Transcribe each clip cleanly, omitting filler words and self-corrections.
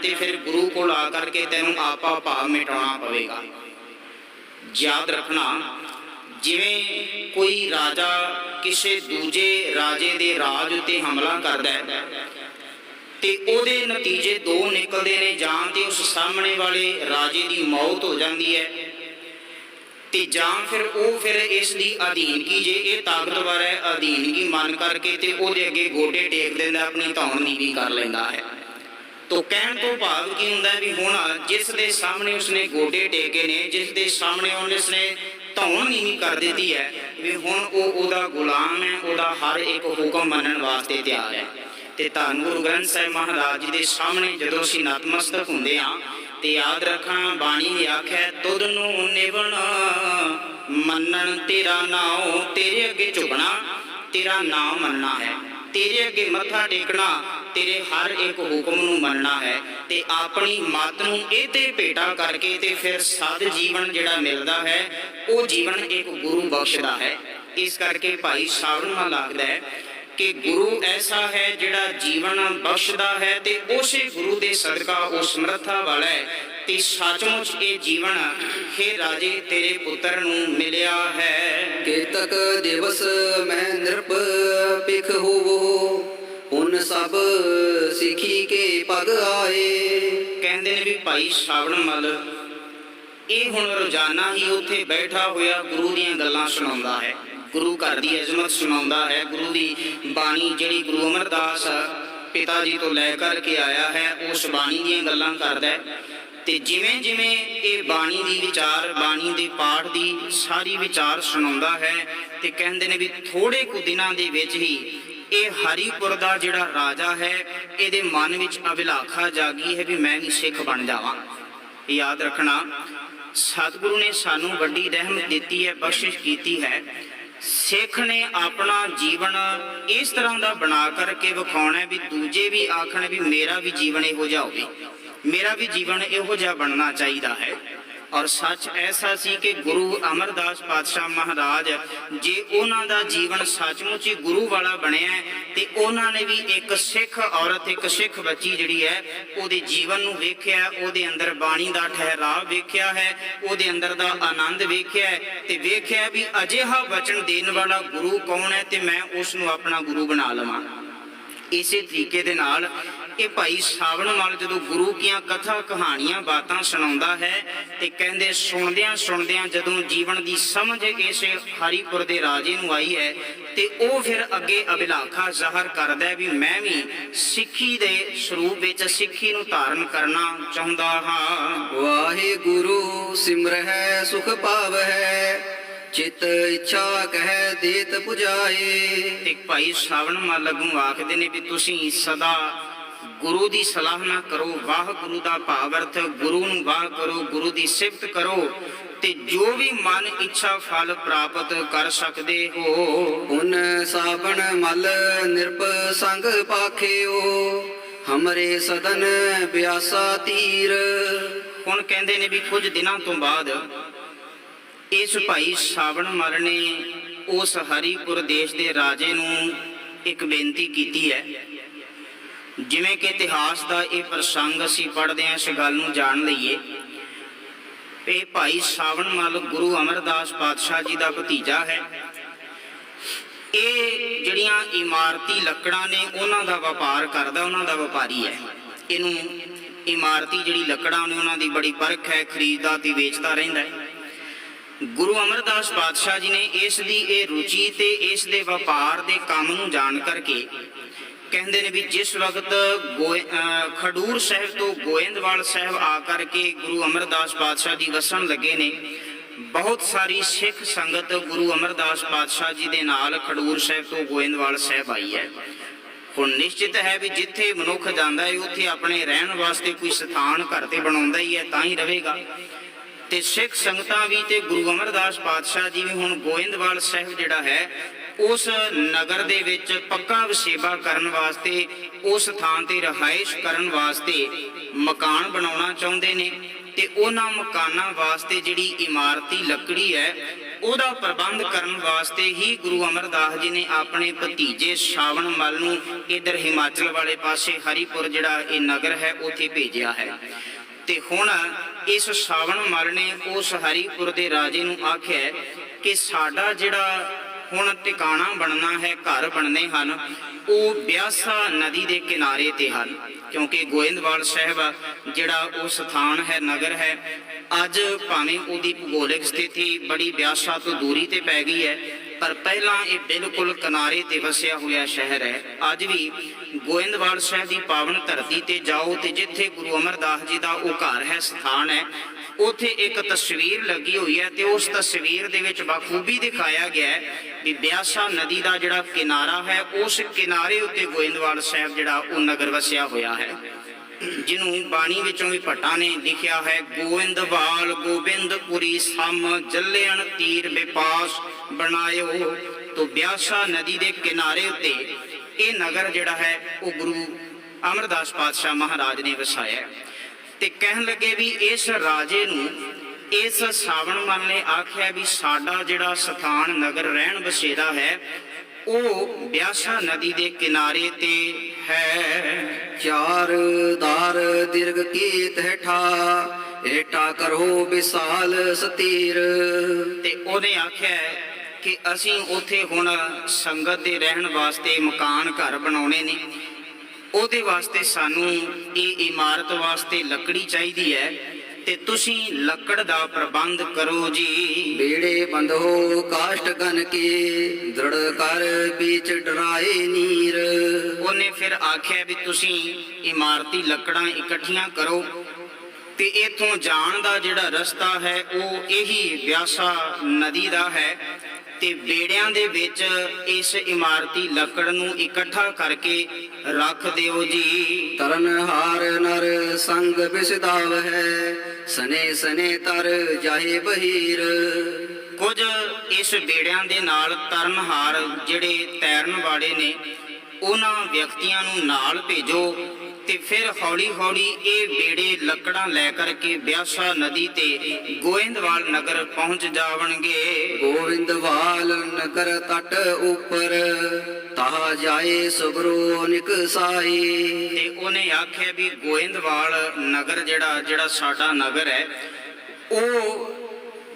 तो फिर गुरु को आ करके तेनों आपा भाव मिटाना पवेगा। याद रखना, जिवें कोई राजा किसी दूजे राजे दे राज उत्ते हमला करदा है ते ओदे नतीजे दो निकलते हैं, जां ते उस सामने वाले राजे की मौत हो जाती है ते जां फिर इसकी अधीनगी, जे ये ताकतवर है, अधीनगी मन करके ते ओदे अगे गोडे टेक देंदा, अपनी धौन नीवी कर लेंदा है। तो कहण तो भाव की हुंदा भी हुण जिस दे सामने उसने गोडे टेके ने, जिस दे सामने उसने धौन नीवी कर दी है, भी हुण ओहदा गुलाम है, ओहदा हर एक हुक्म मनण वास्ते तैयार है। ते धन गुरु ग्रंथ साहिब महाराज जी के सामने जदों असीं नतमस्तक हुंदे हां ते याद रखना, बाणी ने आख्या तुद नूं निवण मन्नण तेरा नाम, तेरे अगे झुकना, तेरा नाम मनना है, तेरे अगे मत्था टेकना, तेरे हर एक हुक्म नूं मनना है ते अपनी मत नूं इह ते भेटा करके ते फिर सद जीवन जिहड़ा मिलदा है वो जीवन एक गुरु बख्शदा है। इस करके भाई सावण माल आखदा है कि गुरु ऐसा है जिहड़ा जीवन बख्शदा है ते उसे गुरु दे सदका वो समर्था वाला है ते सचमुच ये जीवन हे राजे तेरे पुत्र नूं मिलिया है। केतक दिवस मैं नृप पिख होवो, उन सब सिखी के पग आए। कहंदे ने भी भाई सावण मल ये हुण रोजाना ही उत्थे बैठा होया गुरु दीयां गल्लां सुणाउंदा है, गुरु घर की अजमत सुनाउंदा है, गुरु की बाणी जिहड़ी गुरु अमरदास पिता जी तो लै करके आया है उस बाणी दीयां गल्लां करदा है। ते जिवें जिवें ये बाणी दी विचार, बाणी दे पाठ दी सारी विचार सुणाउंदा है ते कहंदे ने भी थोड़े कु दिनां दे विच ही ये हरिपुर दा जिहड़ा राजा है इहदे मन विच अभिलाखा जागी है भी मैं भी सिख बन जावां। याद रखना, सतगुरु ने सानू वड्डी रहमत दिती है, बख्शिश कीती है। सिख ने अपना जीवन इस तरह का बना करके विखाना है भी दूजे भी आखण भी मेरा भी जीवन इहो जिहा होवे, मेरा भी जीवन इहो जिहा बनना चाहिए है। और सच ऐसा सी कि गुरु अमरदास पातशाह महाराज जे उन्हां दा जीवन सचमुच ही गुरु वाला बनिया ते उन्हां ने भी एक सिख औरत, एक सिख बच्ची जिहड़ी है उहदे जीवन नूं वेख्या, उहदे अंदर बाणी दा ठहराव वेख्या है, उहदे अंदर दा आनंद वेख्या है ते वेख्या भी अजिहा वचन देण वाला गुरु कौन है ते मैं उस नूं अपना गुरु बना लवां। इसे तरीके दे नाल ये भाई सावण माल जदों गुरु कीआं कथा कहानियां बातां सुणाउंदा है ते कहंदे सुणदियां सुणदियां जदों जीवन की समझ इस हरिपुर दे राजे नूं आई है ते ओ फिर अगे अभिलाखा ज़ाहर करदा है भी मैं भी सिੱਖੀ दे स्वरूप विच सिੱਖੀ नूं धारण करना चाहुंदा हां। वाहे गुरु सिमरह सुख पावै, चित इच्छा कह देत पुजाए। एक भाई सावण माल अगों आखदे ने भी तुसीं सदा गुरु की सलाह ना करो, वाह गुरु का भाव अर्थ गुरु नूं वाह करो, गुरु की सिफत करो ते जो भी मन इच्छा फल प्राप्त कर सकते हो। उन सावण मल निरप संग पाखियो, हमरे सदन ब्यासा तीर। हुण कहंदे ने भी कुछ दिनों तो बाद इस भाई सावण मल ने उस हरिपुर देश के राजे नूं एक बेनती की है। जिवें कि इतिहास का यह प्रसंग असीं पढ़दे हां, इस गल नूं जाण लईए। ये भाई सावण मल गुरु अमरदास पातशाह जी का भतीजा है। ये जिहड़ियां इमारती लकड़ां ने उन्हां दा व्यापार करदा, उन्हां दा व्यापारी है। इनूं इमारती जिहड़ी लकड़ां ने उन्हां दी बड़ी परख है, खरीददा ते वेचदा रहिंदा है। गुरु अमरदास पातशाह जी ने इस दी ये रुचि ते इस दे व्यापार दे काम नूं जाण करके कहते हैं भी जिस वक्त खडूर साहब तो गोइंदवाल साहब आकर के गुरु अमरदास पातशाह जी वसन लगे ने, बहुत सारी सिख संगत गुरु अमरदास पातशाह जी के नाल खडूर साहब तो गोइंदवाल साहब आई है। हुण निश्चित है भी जिथे मनुख जाता है उत्थे अपने रहन वास्ते कोई स्थान घर ते बनाउंदा ही है, तां ही रहेगा। ते सिख संगतां भी ते गुरु अमरदास पातशाह जी भी हुण गोइंदवाल साहब जिहड़ा है उस नगर दे विच पक्का वसेबा करन वास्ते, उस थां ते रहाइश करन वास्ते मकान बनाउणा चाहुंदे ने ते उन्हां मकानां वास्ते जिहड़ी इमारती लकड़ी है ਉਹਦਾ ਪ੍ਰਬੰਧ ਕਰਨ ਵਾਸਤੇ ਹੀ ਗੁਰੂ ਅਮਰਦਾਸ ਜੀ ਨੇ ਆਪਣੇ ਭਤੀਜੇ ਸ਼ਾਵਣ ਮੱਲ ਨੂੰ ਇਧਰ ਹਿਮਾਚਲ ਵਾਲੇ ਪਾਸੇ ਹਰੀਪੁਰ ਜਿਹੜਾ ਇਹ ਨਗਰ ਹੈ ਉੱਥੇ ਭੇਜਿਆ ਹੈ। ਤੇ ਹੁਣ ਇਸ ਸ਼ਾਵਣ ਮੱਲ ਨੇ ਉਸ ਹਰੀਪੁਰ ਦੇ ਰਾਜੇ ਨੂੰ ਆਖਿਆ ਕਿ ਸਾਡਾ ਜਿਹੜਾ ਹੁਣ ਟਿਕਾਣਾ ਬਣਨਾ ਹੈ, ਘਰ ਬਣਨੇ ਹਨ, ਉਹ ਬਿਆਸਾ ਨਦੀ ਦੇ ਕਿਨਾਰੇ ਤੇ ਹਨ। ਕਿਉਂਕਿ ਗੋਇੰਦਵਾਲ ਸਾਹਿਬ ਜਿਹੜਾ ਉਹ ਸਥਾਨ ਹੈ, ਨਗਰ ਹੈ, ਅੱਜ ਭਾਵੇਂ ਉਹਦੀ ਭੂਗੋਲਿਕ ਸਥਿਤੀ ਬੜੀ ਬਿਆਸਾ ਤੋਂ ਦੂਰੀ ਤੇ ਪੈ ਗਈ ਹੈ, ਪਰ ਪਹਿਲਾਂ ਇਹ ਬਿਲਕੁਲ ਕਿਨਾਰੇ ਤੇ ਵਸਿਆ ਹੋਇਆ ਸ਼ਹਿਰ ਹੈ। ਅੱਜ ਵੀ ਗੋਇੰਦਵਾਲ ਸਾਹਿਬ ਦੀ ਪਾਵਨ ਧਰਤੀ ਤੇ ਜਾਓ ਤੇ ਜਿੱਥੇ ਗੁਰੂ ਅਮਰਦਾਸ ਜੀ ਦਾ ਉਹ ਘਰ ਹੈ, ਸਥਾਨ ਹੈ, ਉੱਥੇ ਇੱਕ ਤਸਵੀਰ ਲੱਗੀ ਹੋਈ ਹੈ ਤੇ ਉਸ ਤਸਵੀਰ ਦੇ ਵਿੱਚ ਬਖੂਬੀ ਦਿਖਾਇਆ ਗਿਆ ਹੈ ਵੀ ਬਿਆਸਾ ਨਦੀ ਦਾ ਜਿਹੜਾ ਕਿਨਾਰਾ ਹੈ, ਉਸ ਕਿਨਾਰੇ ਉੱਤੇ ਗੋਇੰਦਵਾਲ ਸਾਹਿਬ ਜਿਹੜਾ ਉਹ ਨਗਰ ਵਸਿਆ ਹੋਇਆ ਹੈ, ਜਿਹਨੂੰ ਬਾਣੀ ਵਿੱਚੋਂ ਵੀ ਭੱਟਾਂ ਨੇ ਲਿਖਿਆ ਹੈ, ਗੋਇੰਦਵਾਲ ਗੋਬਿੰਦਪੁਰੀ ਸਮ ਜੱਲਿਆਣ ਤੀਰ ਬਿਪਾਸ ਬਣਾਇਓ। ਤੋਂ ਬਿਆਸਾ ਨਦੀ ਦੇ ਕਿਨਾਰੇ ਉੱਤੇ ਇਹ ਨਗਰ ਜਿਹੜਾ ਹੈ ਉਹ ਗੁਰੂ ਅਮਰਦਾਸ ਪਾਤਸ਼ਾਹ ਮਹਾਰਾਜ ਨੇ ਵਸਾਇਆ। ਤੇ ਕਹਿਣ ਲੱਗੇ ਵੀ ਇਸ ਰਾਜੇ ਨੂੰ ਇਸ ਸ਼ਾਵਣ ਮੱਲ ਨੇ ਆਖਿਆ ਵੀ ਸਾਡਾ ਜਿਹੜਾ ਸਥਾਨ ਨਗਰ ਰਹਿਣ ਬਸੇਰਾ ਹੈ ਉਹ ਬਿਆਸਾ ਨਦੀ ਦੇ ਕਿਨਾਰੇ ਤੇ ਹੈ। ਚਾਰ ਦਾਰ ਦੀਰਘ ਕੀਤ ਹੈ ਠਾ ਏਟਾ ਕਰੋ ਵਿਸਾਲ ਸਤੀਰ। ਤੇ ਉਹਨੇ ਆਖਿਆ ਕਿ ਅਸੀਂ ਉੱਥੇ ਹੁਣ ਸੰਗਤ ਦੇ ਰਹਿਣ ਵਾਸਤੇ ਮਕਾਨ ਘਰ ਬਣਾਉਣੇ ਨੇ, ਉਹਦੇ ਵਾਸਤੇ ਸਾਨੂੰ ਇਹ ਇਮਾਰਤ ਵਾਸਤੇ ਲੱਕੜੀ ਚਾਹੀਦੀ ਹੈ ਤੇ ਤੁਸੀਂ ਲੱਕੜ ਦਾ ਪ੍ਰਬੰਧ ਕਰੋ ਜੀ। ਬੇੜੇ ਬੰਧੋ ਕਾਸ਼ਟ ਗਨ ਕੇ ਦ੍ਰਿੜ ਕਰ ਵਿੱਚ ਡਰਾਏ ਨੀਰ। ਉਹਨੇ ਫਿਰ ਆਖਿਆ ਵੀ ਤੁਸੀਂ ਇਮਾਰਤੀ ਲੱਕੜਾਂ ਇਕੱਠੀਆਂ ਕਰੋ ਤੇ ਇਥੋਂ ਜਾਣ ਦਾ ਜਿਹੜਾ ਰਸਤਾ ਹੈ ਉਹ ਇਹੀ ਬਿਆਸਾ ਨਦੀ ਦਾ ਹੈ ਤੇ ਬੇੜਿਆਂ ਦੇ ਵਿੱਚ ਇਸ ਇਮਾਰਤੀ ਲੱਕੜ ਨੂੰ ਇਕੱਠਾ ਕਰਕੇ ਰੱਖ ਦਿਓ ਜੀ। ਤਰਨ ਹਾਰ ਨਰ ਸੰਗ ਬਿਸਦਾਵ ਹੈ ਸਨੇ ਸਨੇ ਤਰ ਜਾਹੇ ਬਹੀਰ। ਕੁਝ ਇਸ ਬੇੜਿਆਂ ਦੇ ਨਾਲ ਤਰਨਹਾਰ ਜਿਹੜੇ ਤੈਰਨ ਵਾਲੇ ਨੇ ਉਹਨਾਂ ਵਿਅਕਤੀਆਂ ਨੂੰ ਨਾਲ ਭੇਜੋ ਤੇ ਫਿਰ ਹੌਲੀ ਹੌਲੀ ਇਹ ਬੇੜੇ ਲੱਕੜਾਂ ਲੈ ਕਰਕੇ ਬਿਆਸਾ ਨਦੀ ਤੇ ਗੋਇੰਦਵਾਲ ਨਗਰ ਪਹੁੰਚ ਜਾਵਣਗੇ। ਗੋਵਿੰਦਵਾਲ ਨਗਰ ਤਟ ਉੱਪਰ ਤਾ ਜਾਏ ਸੁਗਰੋ ਨਿਕਸਾਈ। ਤੇ ਉਹਨੇ ਆਖਿਆ ਵੀ ਗੋਇੰਦਵਾਲ ਨਗਰ ਜਿਹੜਾ ਸਾਡਾ ਨਗਰ ਹੈ ਉਹ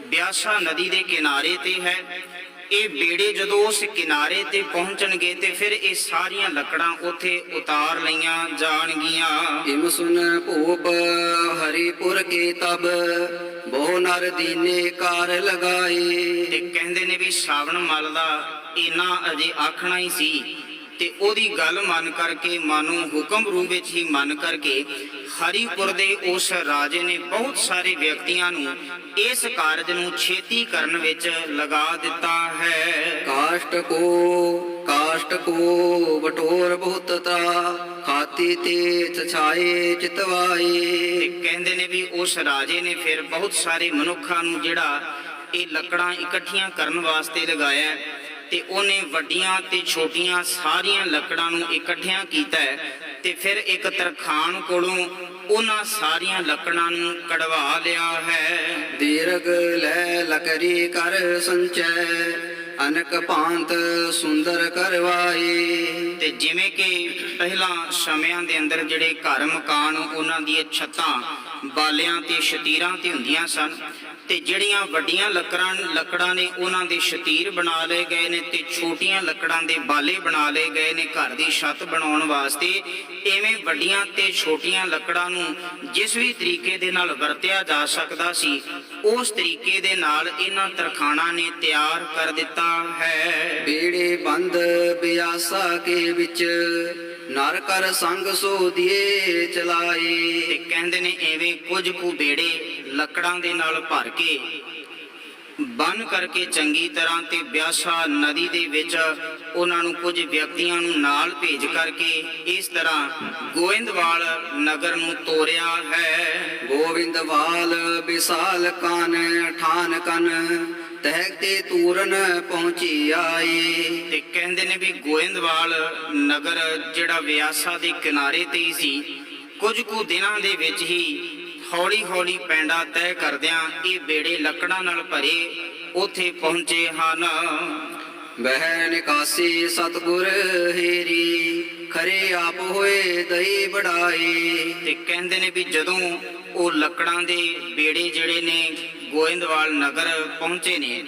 ਬਿਆਸਾ ਨਦੀ ਦੇ ਕਿਨਾਰੇ ਤੇ ਹੈ। ਇਹ ਬੇੜੇ ਜਦੋਂ ਉਸ ਕਿਨਾਰੇ ਤੇ ਪਹੁੰਚਣਗੇ ਤੇ ਫਿਰ ਇਹ ਸਾਰੀਆਂ ਲੱਕੜਾਂ ਉੱਥੇ ਉਤਾਰ ਲਈਆਂ ਜਾਣਗੀਆਂ। ਇਮ ਸੁਨ ਭੂਪ ਹਰੀਪੁਰ ਕੇ ਤਬ ਬਹੁ ਨਰ ਦੀਨੇ ਕਾਰ ਲਗਾਏ। ਤੇ ਕਹਿੰਦੇ ਨੇ ਵੀ ਸ਼ਾਵਣ ਮੱਲ ਦਾ ਇੰਨਾ ਅਜੇ ਆਖਣਾ ਹੀ ਸੀ ਤੇ ਉਹਦੀ ਗੱਲ ਮੰਨ ਕਰਕੇ ਮਾਨੂੰ ਹੁਕਮ ਰੂਪ ਵਿੱਚ ਹੀ ਮੰਨ ਕਰਕੇ ਹਰੀਪੁਰ ਦੇ ਉਸ ਰਾਜੇ ਨੇ ਬਹੁਤ ਸਾਰੇ ਵਿਅਕਤੀਆਂ ਨੂੰ ਇਸ ਕਾਰਜ ਨੂੰ ਛੇਤੀ ਕਰਨ ਵਿੱਚ ਲਗਾ ਦਿੱਤਾ ਹੈ। ਕਾਸ਼ਟ ਕੋ ਬਟੋਰ ਬਹੁਤ ਤਾ ਖਾਤੀ ਤੇ ਛਾਏ ਚਿਤਵਾਏ। ਤੇ ਕਹਿੰਦੇ ਨੇ ਵੀ ਉਸ ਰਾਜੇ ਨੇ ਫਿਰ ਬਹੁਤ ਸਾਰੇ ਮਨੁੱਖਾਂ ਨੂੰ ਜਿਹੜਾ ਇਹ ਲੱਕੜਾਂ ਇਕੱਠੀਆਂ ਕਰਨ ਵਾਸਤੇ ਲਗਾਇਆ ਤੇ ਉਹਨੇ ਵੱਡੀਆਂ ਤੇ ਛੋਟੀਆਂ ਸਾਰੀਆਂ ਲੱਕੜਾਂ ਨੂੰ ਇਕੱਠਿਆਂ ਕੀਤਾ ਤੇ ਫਿਰ ਇੱਕ ਤਰਖਾਣ ਕੋਲੋਂ ਉਹਨਾਂ ਸਾਰੀਆਂ ਲੱਕੜਾਂ ਨੂੰ ਕਢਵਾ ਲਿਆ ਹੈ। ਦੀਰਘ ਲੈ ਲਕਰੀ ਕਰ ਸੰਚੈ ਅਨਕ ਭਾਂਤ ਸੁੰਦਰ ਕਰਵਾਏ। ਤੇ ਜਿਵੇਂ ਕਿ ਪਹਿਲਾਂ ਸਮਿਆਂ ਦੇ ਅੰਦਰ ਜਿਹੜੇ ਘਰ ਮਕਾਨ ਉਹਨਾਂ ਦੀਆਂ ਛੱਤਾਂ ਬਾਲਿਆਂ ਤੇ ਸ਼ਤੀਰਾਂ ਤੇ ਹੁੰਦੀਆਂ ਸਨ ਤੇ ਜਿਹੜੀਆਂ ਵੱਡੀਆਂ ਲੱਕੜਾਂ ਨੇ ਉਹਨਾਂ ਦੇ ਸ਼ਤੀਰ ਬਣਾ ਲਏ ਗਏ ਨੇ ਤੇ ਛੋਟੀਆਂ ਲੱਕੜਾਂ ਦੇ ਬਾਲੇ ਬਣਾ ਲਏ ਗਏ ਨੇ ਘਰ ਦੀ ਛੱਤ ਬਣਾਉਣ ਵਾਸਤੇ। ਐਵੇਂ ਵੱਡੀਆਂ ਤੇ ਛੋਟੀਆਂ ਲੱਕੜਾਂ ਨੂੰ ਜਿਸ ਵੀ ਤਰੀਕੇ ਦੇ ਨਾਲ ਵਰਤਿਆ ਜਾ ਸਕਦਾ ਸੀ ਉਸ ਤਰੀਕੇ ਦੇ ਨਾਲ ਇਹਨਾਂ ਤਰਖਾਣਾਂ ਨੇ ਤਿਆਰ ਕਰ ਦਿੱਤਾ ਹੈ। ਬੇੜੇ ਬੰਦ ਬਿਆਸਾ ਕੇ ਵਿੱਚ ਨਰ ਕਰ ਸੰਗ ਸੋ ਦੀਏ ਚਲਾਏ। ਤੇ ਕਹਿੰਦੇ ਨੇ ਐਵੇਂ ਕੁਝ ਕੁ ਬੇੜੇ ਲੱਕੜਾਂ ਦੇ ਨਾਲ ਭਰ ਕੇ ਬੰਨ ਕਰਕੇ ਚੰਗੀ ਤਰ੍ਹਾਂ ਤੇ ਬਿਆਸਾ ਨਦੀ ਦੇ ਵਿੱਚ ਉਹਨਾਂ ਨੂੰ ਕੁਝ ਵਿਅਕਤੀਆਂ ਨੂੰ ਨਾਲ ਭੇਜ ਕਰਕੇ ਇਸ ਤਰ੍ਹਾਂ ਗੋਇੰਦਵਾਲ ਨਗਰ ਨੂੰ ਤੋਰਿਆ ਹੈ। ਗੋਵਿੰਦਵਾਲ ਵਿਸਾਲ ਕਾਨ ਠਾਨ ਕਨ ਤਹਿ ਤੇ ਤੂਰਨ ਪਹੁੰਚੀ ਆਏ। ਤੇ ਕਹਿੰਦੇ ਨੇ ਵੀ ਗੋਇੰਦਵਾਲ ਨਗਰ ਜਿਹੜਾ ਬਿਆਸਾ ਦੇ ਕਿਨਾਰੇ ਤੇ ਹੀ ਸੀ। ਕੁਝ ਕੁ ਦਿਨਾਂ ਦੇ ਵਿੱਚ ਹੀ ਹੌਲੀ ਹੌਲੀ ਪੈਂਡਾ ਤੈਅ ਕਰਦਿਆਂ ਇਹ ਬੇੜੇ ਲੱਕੜਾਂ ਨਾਲ ਭਰੇ ਉਥੇ ਪਹੁੰਚੇ ਹਨ। ਬਹਿ ਨਿਕਾਸੀ ਸਤਿਗੁਰ ਹੇਰੀ ਖਰੇ ਆਪ ਹੋਏ ਦਈ ਬੜਾਈ। ਤੇ ਕਹਿੰਦੇ ਨੇ ਵੀ ਜਦੋਂ ਉਹ ਲੱਕੜਾਂ ਦੇ ਬੇੜੇ ਜਿਹੜੇ ਨੇ ਗੋਇੰਦਵਾਲ ਨਗਰ ਪਹੁੰਚੇ ਨੇ,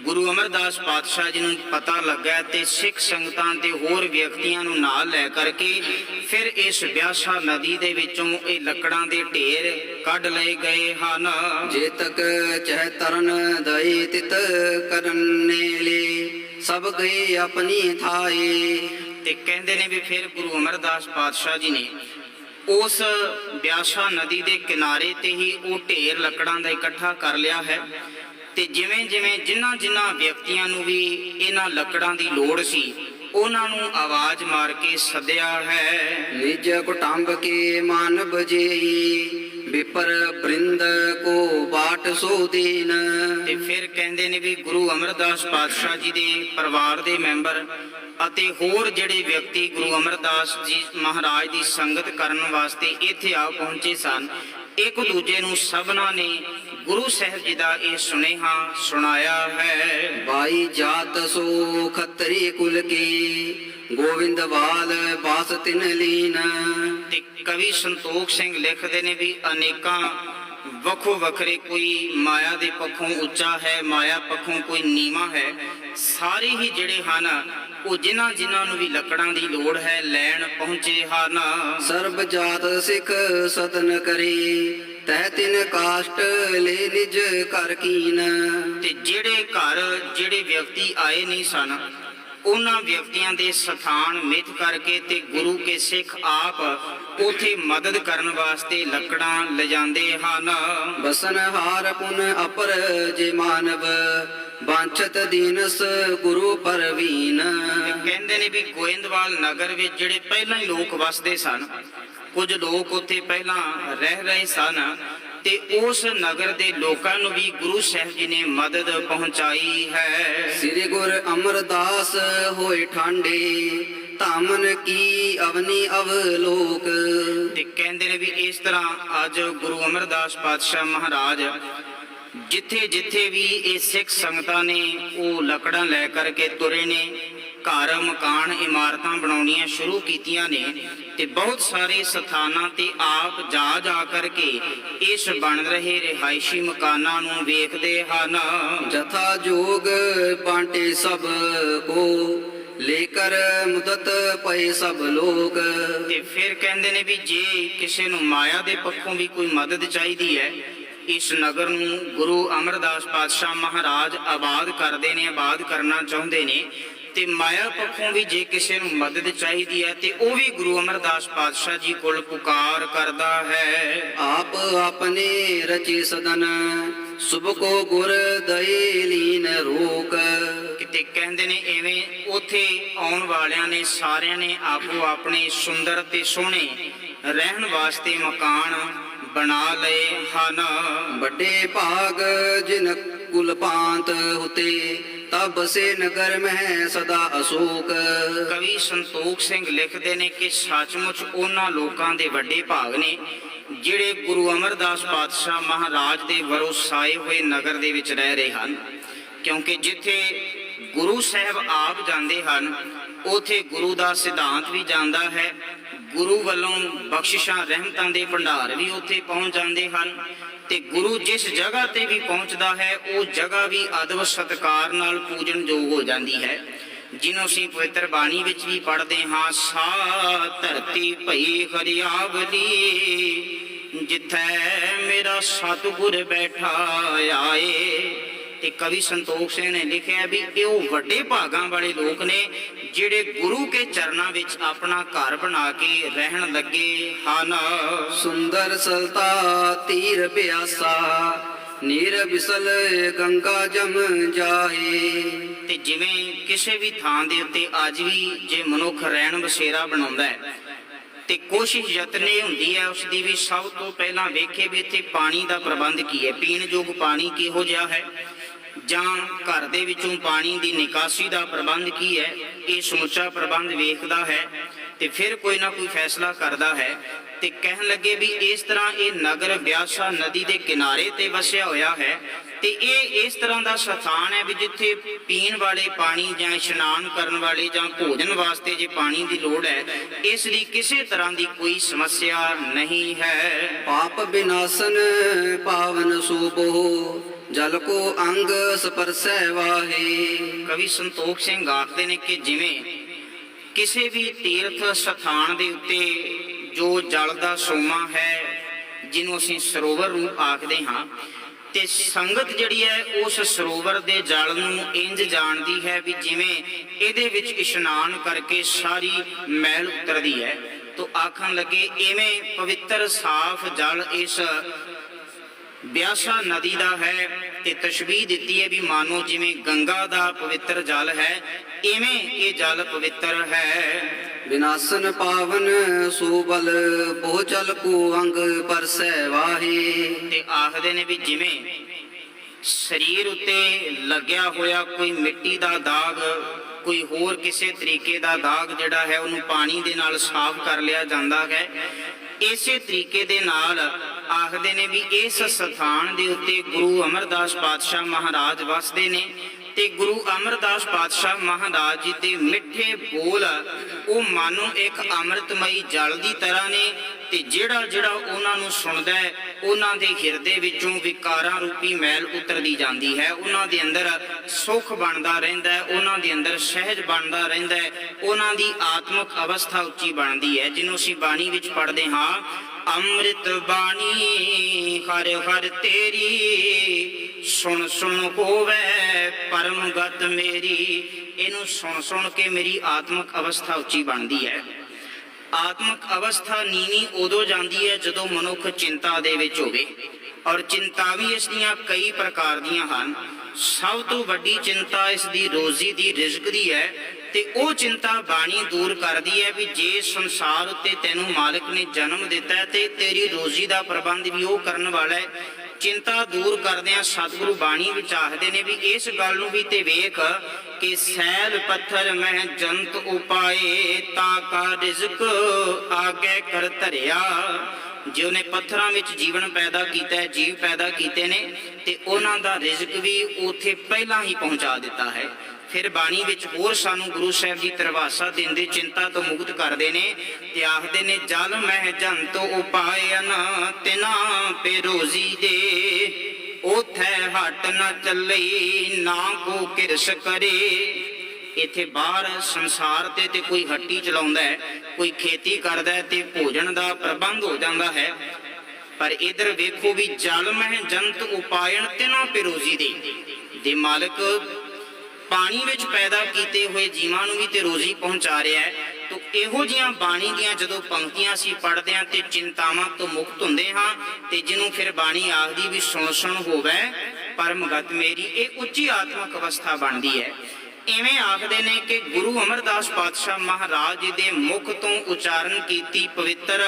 ਗੁਰੂ ਅਮਰਦਾਸ ਪਾਤਸ਼ਾਹ ਜੀ ਨੂੰ ਪਤਾ ਲੱਗਾ ਤੇ ਸਿੱਖ ਸੰਗਤਾਂ ਤੇ ਹੋਰ ਵਿਅਕਤੀਆਂ ਨੂੰ ਨਾਲ ਲੈ ਕਰਕੇ ਫਿਰ ਇਸ ਬਿਆਸਾ ਨਦੀ ਦੇ ਵਿੱਚੋਂ ਇਹ ਲੱਕੜਾਂ ਦੇ ਢੇਰ ਕੱਢ ਲਏ ਗਏ ਹਨ। ਜੇ ਤਕ ਚਹਿ ਤਰਨ ਦਈ ਤਿਤ ਕਰਨੇ ਲੇ ਸਭ ਗਏ ਆਪਣੀ ਥਾਏ। ਤੇ ਕਹਿੰਦੇ ਨੇ ਵੀ ਫਿਰ ਗੁਰੂ ਅਮਰਦਾਸ ਪਾਤਸ਼ਾਹ ਜੀ ਨੇ ਉਸ ਬਿਆਸਾ ਨਦੀ ਦੇ ਕਿਨਾਰੇ ਤੇ ਹੀ ਉਹ ਢੇਰ ਲੱਕੜਾਂ ਦਾ ਇਕੱਠਾ ਕਰ ਲਿਆ ਹੈ। ਤੇ ਜਿਵੇਂ ਜਿਵੇਂ ਜਿਨ੍ਹਾਂ ਵਿਅਕਤੀਆਂ ਨੂੰ ਵੀ ਇਹਨਾਂ ਲੱਕੜਾਂ ਦੀ ਲੋੜ ਸੀ, ਉਹਨਾਂ ਨੂੰ ਆਵਾਜ਼ ਮਾਰ ਕੇ ਸੱਦਿਆ ਹੈ। ਨਿਜ ਕੁਟੰਬ ਕੇ ਮਨ ਬਜੇਈ ਵਿਪਰ ਬ੍ਰਿੰਦ ਕੋ ਬਾਟ ਸੋ ਦੀਨ। ਤੇ ਫਿਰ ਕਹਿੰਦੇ ਨੇ ਵੀ ਗੁਰੂ ਅਮਰਦਾਸ ਪਾਤਸ਼ਾਹ ਜੀ ਦੇ ਪਰਿਵਾਰ ਦੇ ਮੈਂਬਰ ਅਤੇ ਹੋਰ ਜਿਹੜੇ ਵਿਅਕਤੀ ਗੁਰੂ ਅਮਰਦਾਸ ਜੀ ਮਹਾਰਾਜ ਦੀ ਸੰਗਤ ਕਰਨ ਵਾਸਤੇ ਇੱਥੇ ਆ ਪਹੁੰਚੇ ਸਨ, ਇੱਕ ਦੂਜੇ ਨੂੰ ਸਭਨਾਂ ਨੇ ਗੁਰੂ ਸਾਹਿਬ ਜੀ ਦਾ ਇਹ ਸੁਨੇਹਾ ਸੁਣਾਇਆ ਹੈ। ਬਾਈ ਜਾਤ ਸੋ ਖੱਤਰੀ ਕੁਲ ਕੀ ਗੋਵਿੰਦਵਾਲ ਬਾਸ ਤਿਨ ਲੀਨ। ਤੇ ਕਵੀ ਸੰਤੋਖ ਸਿੰਘ ਲਿਖਦੇ ਨੇ ਵੀ ਅਨੇਕਾਂ ਵੱਖੋ ਵੱਖਰੇ, ਕੋਈ ਮਾਇਆ ਦੇ ਪੱਖੋਂ ਉੱਚਾ ਹੈ, ਮਾਇਆ ਪੱਖੋਂ ਕੋਈ ਨੀਵਾਂ ਹੈ, ਸਾਰੇ ਹੀ ਜਿਹੜੇ ਹਨ ਉਹ ਜਿਨ੍ਹਾਂ ਨੂੰ ਵੀ ਲੱਕੜਾਂ ਦੀ ਲੋੜ ਹੈ ਲੈਣ ਪਹੁੰਚੇ ਹਨ। ਸਰਬ ਜਾਤ ਸਿੱਖ ਸਤਨ ਕਰੀ ਤਹਿ ਤਿਨ ਕਾਸ਼ਟ ਲੈ ਨਿਜ ਕਰ ਕੀਨ। ਤੇ ਜਿਹੜੇ ਘਰ ਜਿਹੜੇ ਵਿਅਕਤੀ ਆਏ ਨਹੀਂ ਸਨ, ਉਹਨਾਂ ਵਿਅਕਤੀਆਂ ਦੇ ਸਥਾਨ ਮਿੱਥ ਕਰਕੇ ਤੇ ਗੁਰੂ ਕੇ ਸਿੱਖ ਆਪ ਉਥੇ ਮਦਦ ਕਰਨ ਵਾਸਤੇ ਲੱਕੜਾਂ ਲਿਜਾਂਦੇ ਹਨ। ਬਸਨ ਹਾਰ ਪੁਨ ਅਪਰ ਜੇ ਮਾਨਵ ਬਾਂਛਤ ਦੀਨਸ ਗੁਰੂ ਪਰਵੀਨ। ਕਹਿੰਦੇ ਨੇ ਵੀ ਗੋਇੰਦਵਾਲ ਨਗਰ ਵਿੱਚ ਜਿਹੜੇ ਪਹਿਲਾਂ ਹੀ ਲੋਕ ਵਸਦੇ ਸਨ, ਕੁਝ ਲੋਕ ਉੱਥੇ ਪਹਿਲਾਂ ਰਹਿ ਰਹੇ ਸਨ, ਤੇ ਉਸ ਨਗਰ ਦੇ ਲੋਕਾਂ ਨੂੰ ਵੀ ਗੁਰੂ ਸਾਹਿਬ ਜੀ ਨੇ ਮਦਦ ਪਹੁੰਚਾਈ ਹੈ। ਸ੍ਰੀ ਗੁਰ ਅਮਰਦਾਸ ਹੋਏ ਠਾਂਡੇ ਧਾਮਨ ਕੀ ਅਵਨੀ ਅਵਲੋਕ। ਤੇ ਕਹਿੰਦੇ ਨੇ ਵੀ ਇਸ ਤਰ੍ਹਾਂ ਅੱਜ ਗੁਰੂ ਅਮਰਦਾਸ ਪਾਤਸ਼ਾਹ ਮਹਾਰਾਜ ਜਿੱਥੇ ਜਿੱਥੇ ਵੀ ਇਹ ਸਿੱਖ ਸੰਗਤਾਂ ਨੇ ਉਹ ਲੱਕੜਾਂ ਲੈ ਕਰਕੇ ਤੁਰੇ ਨੇ, ਘਰ ਮਕਾਨ ਇਮਾਰਤਾਂ ਬਣਾਉਣੀਆਂ ਸ਼ੁਰੂ ਕੀਤੀਆਂ ਨੇ, ਤੇ ਬਹੁਤ ਸਾਰੇ ਸਥਾਨਾਂ ਤੇ ਆਪ ਜਾ ਕਰਕੇ ਇਸ ਬਣ ਰਹੇ ਰਿਹਾਇਸ਼ੀ ਮਕਾਨਾਂ ਨੂੰ ਵੇਖਦੇ ਹਨ। ਜਥਾ ਜੋਗ ਬਾਂਟੇ ਸਭ ਕੋ ਲੇਕਰ ਮੁਦਤ ਪਏ ਸਭ ਲੋਕ। ਤੇ ਫਿਰ ਕਹਿੰਦੇ ਨੇ ਵੀ ਜੇ ਕਿਸੇ ਨੂੰ ਮਾਇਆ ਦੇ ਪੱਖੋਂ ਵੀ ਕੋਈ ਮਦਦ ਚਾਹੀਦੀ ਹੈ, ਇਸ ਨਗਰ ਨੂੰ ਗੁਰੂ ਅਮਰਦਾਸ ਪਾਤਸ਼ਾਹ ਮਹਾਰਾਜ ਆਬਾਦ ਕਰਦੇ ਨੇ, ਆਬਾਦ ਕਰਨਾ ਚਾਹੁੰਦੇ ਨੇ, ਤੇ ਮਾਇਆ ਪੱਖੋਂ ਵੀ ਜੇ ਕਿਸੇ ਨੂੰ ਮਦਦ ਚਾਹੀਦੀ ਹੈ ਤੇ ਉਹ ਵੀ ਗੁਰੂ ਅਮਰਦਾਸ ਪਾਤਸ਼ਾਹ ਜੀ ਕੋਲ ਪੁਕਾਰ ਕਰਦਾ ਹੈ। ਆਪ ਆਪਣੇ ਰਚੇ ਸਦਨ ਸੁਭ ਕੋ ਗੁਰ ਦਇ ਲੀਨ ਰੋਕ। ਕਿਤੇ ਕਹਿੰਦੇ ਨੇ ਐਵੇਂ ਉਥੇ ਆਉਣ ਵਾਲਿਆਂ ਨੇ ਸਾਰਿਆਂ ਨੇ ਆਪੋ ਆਪਣੇ ਸੁੰਦਰ ਤੇ ਸੋਹਣੇ ਰਹਿਣ ਵਾਸਤੇ ਮਕਾਨ ਬਣਾ ਲਏ ਹਨ। ਵੱਡੇ ਭਾਗ ਜਿਨ ਕੁਲ ਪਾਂਤ ਹੁਤੇ ਤਬ ਸੇ ਨਗਰ ਮਹਿ ਸਦਾ ਅਸ਼ੋਕ। ਕਵੀ ਸੰਤੋਖ ਸਿੰਘ ਲਿਖਦੇ ਨੇ ਕਿ ਸੱਚਮੁੱਚ ਉਹਨਾਂ ਲੋਕਾਂ ਦੇ ਵੱਡੇ ਭਾਗ ਨੇ ਜਿਹੜੇ ਗੁਰੂ ਅਮਰਦਾਸ ਪਾਤਸ਼ਾਹ ਮਹਾਰਾਜ ਦੇ ਵਰੋਸਾਏ ਹੋਏ ਨਗਰ ਦੇ ਵਿੱਚ ਰਹਿ ਰਹੇ ਹਨ, ਕਿਉਂਕਿ ਜਿੱਥੇ ਗੁਰੂ ਸਾਹਿਬ ਆਪ ਜਾਂਦੇ ਹਨ ਉਥੇ ਗੁਰੂ ਦਾ ਸਿਧਾਂਤ ਵੀ ਜਾਂਦਾ ਹੈ, ਗੁਰੂ ਵੱਲੋਂ ਬਖਸ਼ਿਸ਼ਾਂ ਰਹਿਮਤਾਂ ਦੇ ਭੰਡਾਰ ਵੀ ਉੱਥੇ ਪਹੁੰਚ ਜਾਂਦੇ ਹਨ, ਤੇ ਗੁਰੂ ਜਿਸ ਜਗ੍ਹਾ ਤੇ ਵੀ ਪਹੁੰਚਦਾ ਹੈ ਉਹ ਜਗ੍ਹਾ ਵੀ ਅਦਬ ਸਤਿਕਾਰ ਨਾਲ ਪੂਜਨਯੋਗ ਹੋ ਜਾਂਦੀ ਹੈ, ਜਿਹਨੂੰ ਅਸੀਂ ਪਵਿੱਤਰ ਬਾਣੀ ਵਿੱਚ ਵੀ ਪੜ੍ਹਦੇ ਹਾਂ। ਸਾ ਧਰਤੀ ਭਈ ਹਰਿਆਵਲੀ ਜਿੱਥੈ ਮੇਰਾ ਸਤਿਗੁਰ ਬੈਠਾ ਆਏ। ਤੇ ਕਵੀ ਸੰਤੋਖ ਸਿੰਘ ਨੇ ਲਿਖਿਆ ਵੀ ਇਹ ਉਹ ਵੱਡੇ ਭਾਗਾਂ ਵਾਲੇ ਲੋਕ ਨੇ ਜਿਹੜੇ ਗੁਰੂ ਕੇ ਚਰਨਾਂ ਵਿੱਚ ਆਪਣਾ ਘਰ ਬਣਾ ਕੇ ਰਹਿਣ ਲੱਗੇ ਹਨ। ਸੁੰਦਰ ਸਲਤਾ ਤੀਰ ਬਿਆਸਾ ਨੀਰ ਬਿਸਲ ਗੰਗਾ ਜਮ ਜਾਏ। ਤੇ ਜਿਵੇਂ ਕਿਸੇ ਵੀ ਥਾਂ ਦੇ ਉੱਤੇ ਅੱਜ ਵੀ ਜੇ ਮਨੁੱਖ ਰਹਿਣ ਬਸੇਰਾ ਬਣਾਉਂਦਾ ਹੈ ਤੇ ਕੋਸ਼ਿਸ਼ ਯਤਨ ਇਹ ਹੁੰਦੀ ਹੈ ਉਸ ਦੀ ਵੀ ਸਭ ਤੋਂ ਪਹਿਲਾਂ ਵੇਖੇ ਵੀ ਇੱਥੇ ਪਾਣੀ ਦਾ ਪ੍ਰਬੰਧ ਕੀ ਹੈ, ਪੀਣ ਯੋਗ ਪਾਣੀ ਕਿਹੋ ਜਿਹਾ ਹੈ, ਜਾਂ ਘਰ ਦੇ ਵਿੱਚੋਂ ਪਾਣੀ ਦੀ ਨਿਕਾਸੀ ਦਾ ਪ੍ਰਬੰਧ ਕੀ ਹੈ। ਇਹ ਸਮੁੱਚਾ ਪ੍ਰਬੰਧ ਵੇਖਦਾ ਹੈ ਤੇ ਫਿਰ ਕੋਈ ਨਾ ਕੋਈ ਫੈਸਲਾ ਕਰਦਾ ਹੈ। ਤੇ ਕਹਿਣ ਲੱਗੇ ਵੀ ਇਸ ਤਰ੍ਹਾਂ ਇਹ ਨਗਰ ਬਿਆਸਾ ਨਦੀ ਦੇ ਕਿਨਾਰੇ ਤੇ ਵਸਿਆ ਹੋਇਆ ਹੈ ਤੇ ਇਹ ਇਸ ਤਰ੍ਹਾਂ ਦਾ ਸਥਾਨ ਹੈ ਵੀ ਜਿੱਥੇ ਪੀਣ ਵਾਲੇ ਪਾਣੀ ਜਾਂ ਇਸ਼ਨਾਨ ਕਰਨ ਵਾਲੇ ਜਾਂ ਭੋਜਨ ਵਾਸਤੇ ਜੇ ਪਾਣੀ ਦੀ ਲੋੜ ਹੈ, ਇਸ ਦੀ ਕਿਸੇ ਤਰ੍ਹਾਂ ਦੀ ਕੋਈ ਸਮੱਸਿਆ ਨਹੀਂ ਹੈ। ਪਾਪ ਬਿਨਾਸਨ ਪਾਵਨ ਸੂਬੋ ਜਲ ਕੋ ਅੰਗ ਸਪਰਸੈ ਵਾਹੇ। ਕਵੀ ਸੰਤੋਖ ਸਿੰਘ ਆਖਦੇ ਨੇ ਕਿ ਜਿਵੇਂ ਕਿਸੇ ਵੀ ਤੀਰਥ ਸਥਾਨ ਦੇ ਉੱਤੇ ਜੋ ਜਲ ਦਾ ਸੋਮਾ ਹੈ, ਜਿਹਨੂੰ ਅਸੀਂ ਸਰੋਵਰ ਰੂਪ ਆਖਦੇ ਹਾਂ, ਤੇ ਸੰਗਤ ਜਿਹੜੀ ਹੈ ਉਸ ਸਰੋਵਰ ਦੇ ਜਲ ਨੂੰ ਇੰਜ ਜਾਣਦੀ ਹੈ ਵੀ ਜਿਵੇਂ ਇਹਦੇ ਵਿੱਚ ਇਸ਼ਨਾਨ ਕਰਕੇ ਸਾਰੀ ਮੈਲ ਉਤਰਦੀ ਹੈ। ਤੋ ਆਖਣ ਲੱਗੇ ਇਵੇਂ ਪਵਿੱਤਰ ਸਾਫ਼ ਜਲ ਇਸ ਬਿਆਸਾ ਨਦੀ ਦਾ ਹੈ ਤੇ ਤਸ਼ਬੀਹ ਦਿੱਤੀ ਹੈ ਵੀ ਮਾਨੋ ਜਿਵੇਂ ਗੰਗਾ ਦਾ ਪਵਿੱਤਰ ਜਲ ਹੈ, ਇਵੇਂ ਇਹ ਜਲ ਪਵਿੱਤਰ ਹੈ। ਵਿਨਾਸਨ ਪਾਵਨ ਸੂਬਲ ਬਹੁ ਜਲ ਕੋ ਅੰਗ ਪਰਸੈ ਵਾਹੇ। ਤੇ ਆਖਦੇ ਨੇ ਵੀ ਜਿਵੇਂ ਸਰੀਰ ਉੱਤੇ ਲੱਗਿਆ ਹੋਇਆ ਕੋਈ ਮਿੱਟੀ ਦਾ ਦਾਗ, ਕੋਈ ਹੋਰ ਕਿਸੇ ਤਰੀਕੇ ਦਾ ਦਾਗ ਜਿਹੜਾ ਹੈ ਉਹਨੂੰ ਪਾਣੀ ਦੇ ਨਾਲ ਸਾਫ਼ ਕਰ ਲਿਆ ਜਾਂਦਾ ਹੈ, ਇਸੇ ਤਰੀਕੇ ਦੇ ਨਾਲ ਆਖਦੇ ਨੇ ਵੀ ਇਸ ਸਥਾਨ ਦੇ ਉੱਤੇ ਗੁਰੂ ਅਮਰਦਾਸ ਪਾਤਸ਼ਾਹ ਮਹਾਰਾਜ ਵਸਦੇ ਨੇ ਤੇ ਗੁਰੂ ਅਮਰਦਾਸ ਪਾਤਸ਼ਾਹ ਮਹਾਰਾਜ ਜੀ ਦੇ ਮਿੱਠੇ ਬੋਲ ਉਹ ਮਾਨੋ ਇੱਕ ਅੰਮ੍ਰਿਤਮਈ ਜਲ ਦੀ ਤਰ੍ਹਾਂ ਨੇ ਤੇ ਜਿਹੜਾ ਜਿਹੜਾ ਉਹਨਾਂ ਨੂੰ ਸੁਣਦਾ ਹੈ ਉਹਨਾਂ ਦੇ ਹਿਰਦੇ ਵਿੱਚੋਂ ਵਿਕਾਰਾਂ ਰੂਪੀ ਮੈਲ ਉਤਰਦੀ ਜਾਂਦੀ ਹੈ, ਉਹਨਾਂ ਦੇ ਅੰਦਰ ਸੁੱਖ ਬਣਦਾ ਰਹਿੰਦਾ ਹੈ, ਉਹਨਾਂ ਦੇ ਅੰਦਰ ਸਹਿਜ ਬਣਦਾ ਰਹਿੰਦਾ ਹੈ, ਉਹਨਾਂ ਦੀ ਆਤਮਿਕ ਅਵਸਥਾ ਉੱਚੀ ਬਣਦੀ ਹੈ, ਜਿਹਨੂੰ ਅਸੀਂ ਬਾਣੀ ਵਿੱਚ ਪੜ੍ਹਦੇ ਹਾਂ, ਅੰਮ੍ਰਿਤ ਬਾਣੀ ਹਰ ਹਰ ਤੇਰੀ ਸੁਣ ਸੁਣ ਹੋਵੇ ਪਰਮ ਗਤ ਮੇਰੀ। ਇਹਨੂੰ ਸੁਣ ਸੁਣ ਕੇ ਮੇਰੀ ਆਤਮਿਕ ਅਵਸਥਾ ਉੱਚੀ ਬਣਦੀ ਹੈ। ਆਤਮਿਕ ਅਵਸਥਾ ਨੀਵੀਂ ਉਦੋਂ ਜਾਂਦੀ ਹੈ ਜਦੋਂ ਮਨੁੱਖ ਚਿੰਤਾ ਦੇ ਵਿੱਚ ਹੋਵੇ, ਔਰ ਚਿੰਤਾ ਵੀ ਇਸ ਦੀਆਂ ਕਈ ਪ੍ਰਕਾਰ ਦੀਆਂ ਹਨ। ਸਭ ਤੋਂ ਵੱਡੀ ਚਿੰਤਾ ਇਸ ਦੀ ਰੋਜ਼ੀ ਦੀ, ਰਿਜ਼ਕ ਦੀ ਹੈ ਤੇ ਉਹ ਚਿੰਤਾ ਬਾਣੀ ਦੂਰ ਕਰਦੀ ਹੈ ਵੀ ਜੇ ਸੰਸਾਰ ਉੱਤੇ ਤੈਨੂੰ ਮਾਲਕ ਨੇ ਜਨਮ ਦਿੱਤਾ ਹੈ ਤੇ ਤੇਰੀ ਰੋਜ਼ੀ ਦਾ ਪ੍ਰਬੰਧ ਵੀ ਉਹ ਕਰਨ ਵਾਲਾ ਹੈ। ਚਿੰਤਾ ਦੂਰ ਕਰਦਿਆਂ ਸਤਿਗੁਰੂ ਬਾਣੀ ਵਿੱਚ ਆਖਦੇ ਨੇ ਵੀ ਇਸ ਗੱਲ ਨੂੰ ਵੀ ਤੇ ਵੇਖ ਕਿ ਸੈਲ ਪੱਥਰ ਮਹਿ ਜੰਤ ਉਪਾਏ ਤਾਂ ਕਾ ਰਿਜ਼ਕ ਆਗੇ ਕਰ ਧਰਿਆ। ਜੇ ਉਹਨੇ ਪੱਥਰਾਂ ਵਿੱਚ ਜੀਵਨ ਪੈਦਾ ਕੀਤਾ ਹੈ, ਜੀਵ ਪੈਦਾ ਕੀਤੇ ਨੇ ਤੇ ਉਹਨਾਂ ਦਾ ਰਿਜ਼ਕ ਵੀ ਉੱਥੇ ਪਹਿਲਾਂ ਹੀ ਪਹੁੰਚਾ ਦਿੱਤਾ ਹੈ। ਫਿਰ ਬਾਣੀ ਵਿੱਚ ਹੋਰ ਸਾਨੂੰ ਗੁਰੂ ਸਾਹਿਬ ਜੀ ਤਰਵਾਸਾ ਦਿੰਦੇ, ਚਿੰਤਾ ਤੋਂ ਮੁਕਤ ਕਰਦੇ ਨੇ ਤੇ ਆਖਦੇ ਨੇ ਜਲ ਮਹਿ ਜੰਤ ਉਪਾਇਨ ਤਿਨਾ ਪੇ ਰੋਜ਼ੀ ਦੇ ਉਥੈ ਹਟ ਨ ਚੱਲਈ ਨਾ ਕੋ ਕਿਰਸ ਕਰੇ। ਇੱਥੇ ਬਾਹਰ ਸੰਸਾਰ ਤੇ ਕੋਈ ਹੱਟੀ ਚਲਾਉਂਦਾ ਹੈ, ਕੋਈ ਖੇਤੀ ਕਰਦਾ ਹੈ ਤੇ ਭੋਜਨ ਦਾ ਪ੍ਰਬੰਧ ਹੋ ਜਾਂਦਾ ਹੈ, ਪਰ ਇਧਰ ਵੇਖੋ ਵੀ ਜਲ ਮਹਿ ਜੰਤ ਉਪਾਇਨ ਤਿਨਾ ਪੇ ਰੋਜ਼ੀ ਦੇ ਮਾਲਕ ਪਾਣੀ ਵਿੱਚ ਪੈਦਾ ਕੀਤੇ ਹੋਏ ਜੀਵਾਂ ਨੂੰ ਵੀ ਤੇ ਰੋਜ਼ੀ ਪਹੁੰਚਾ ਰਿਹਾ ਹੈ। ਤੋ ਇਹੋ ਜਿਹੀਆਂ ਬਾਣੀ ਦੀਆਂ ਜਦੋਂ ਪੰਕਤੀਆਂ ਅਸੀਂ ਪੜ੍ਹਦੇ ਹਾਂ ਤੇ ਚਿੰਤਾਵਾਂ ਤੋਂ ਮੁਕਤ ਹੁੰਦੇ ਹਾਂ ਤੇ ਜਿਹਨੂੰ ਫਿਰ ਬਾਣੀ ਆਖਦੀ ਵੀ ਸੁਣ ਸੁਣ ਹੋਵੇ ਪਰਮ ਗਤ ਮੇਰੀ, ਇਹ ਉੱਚੀ ਆਤਮਿਕ ਅਵਸਥਾ ਬਣਦੀ ਹੈ। ਇਵੇਂ ਆਖਦੇ ਨੇ ਕਿ ਗੁਰੂ ਅਮਰਦਾਸ ਪਾਤਸ਼ਾਹ ਮਹਾਰਾਜ ਜੀ ਦੇ ਮੁਖ ਤੋਂ ਉਚਾਰਨ ਕੀਤੀ ਪਵਿੱਤਰ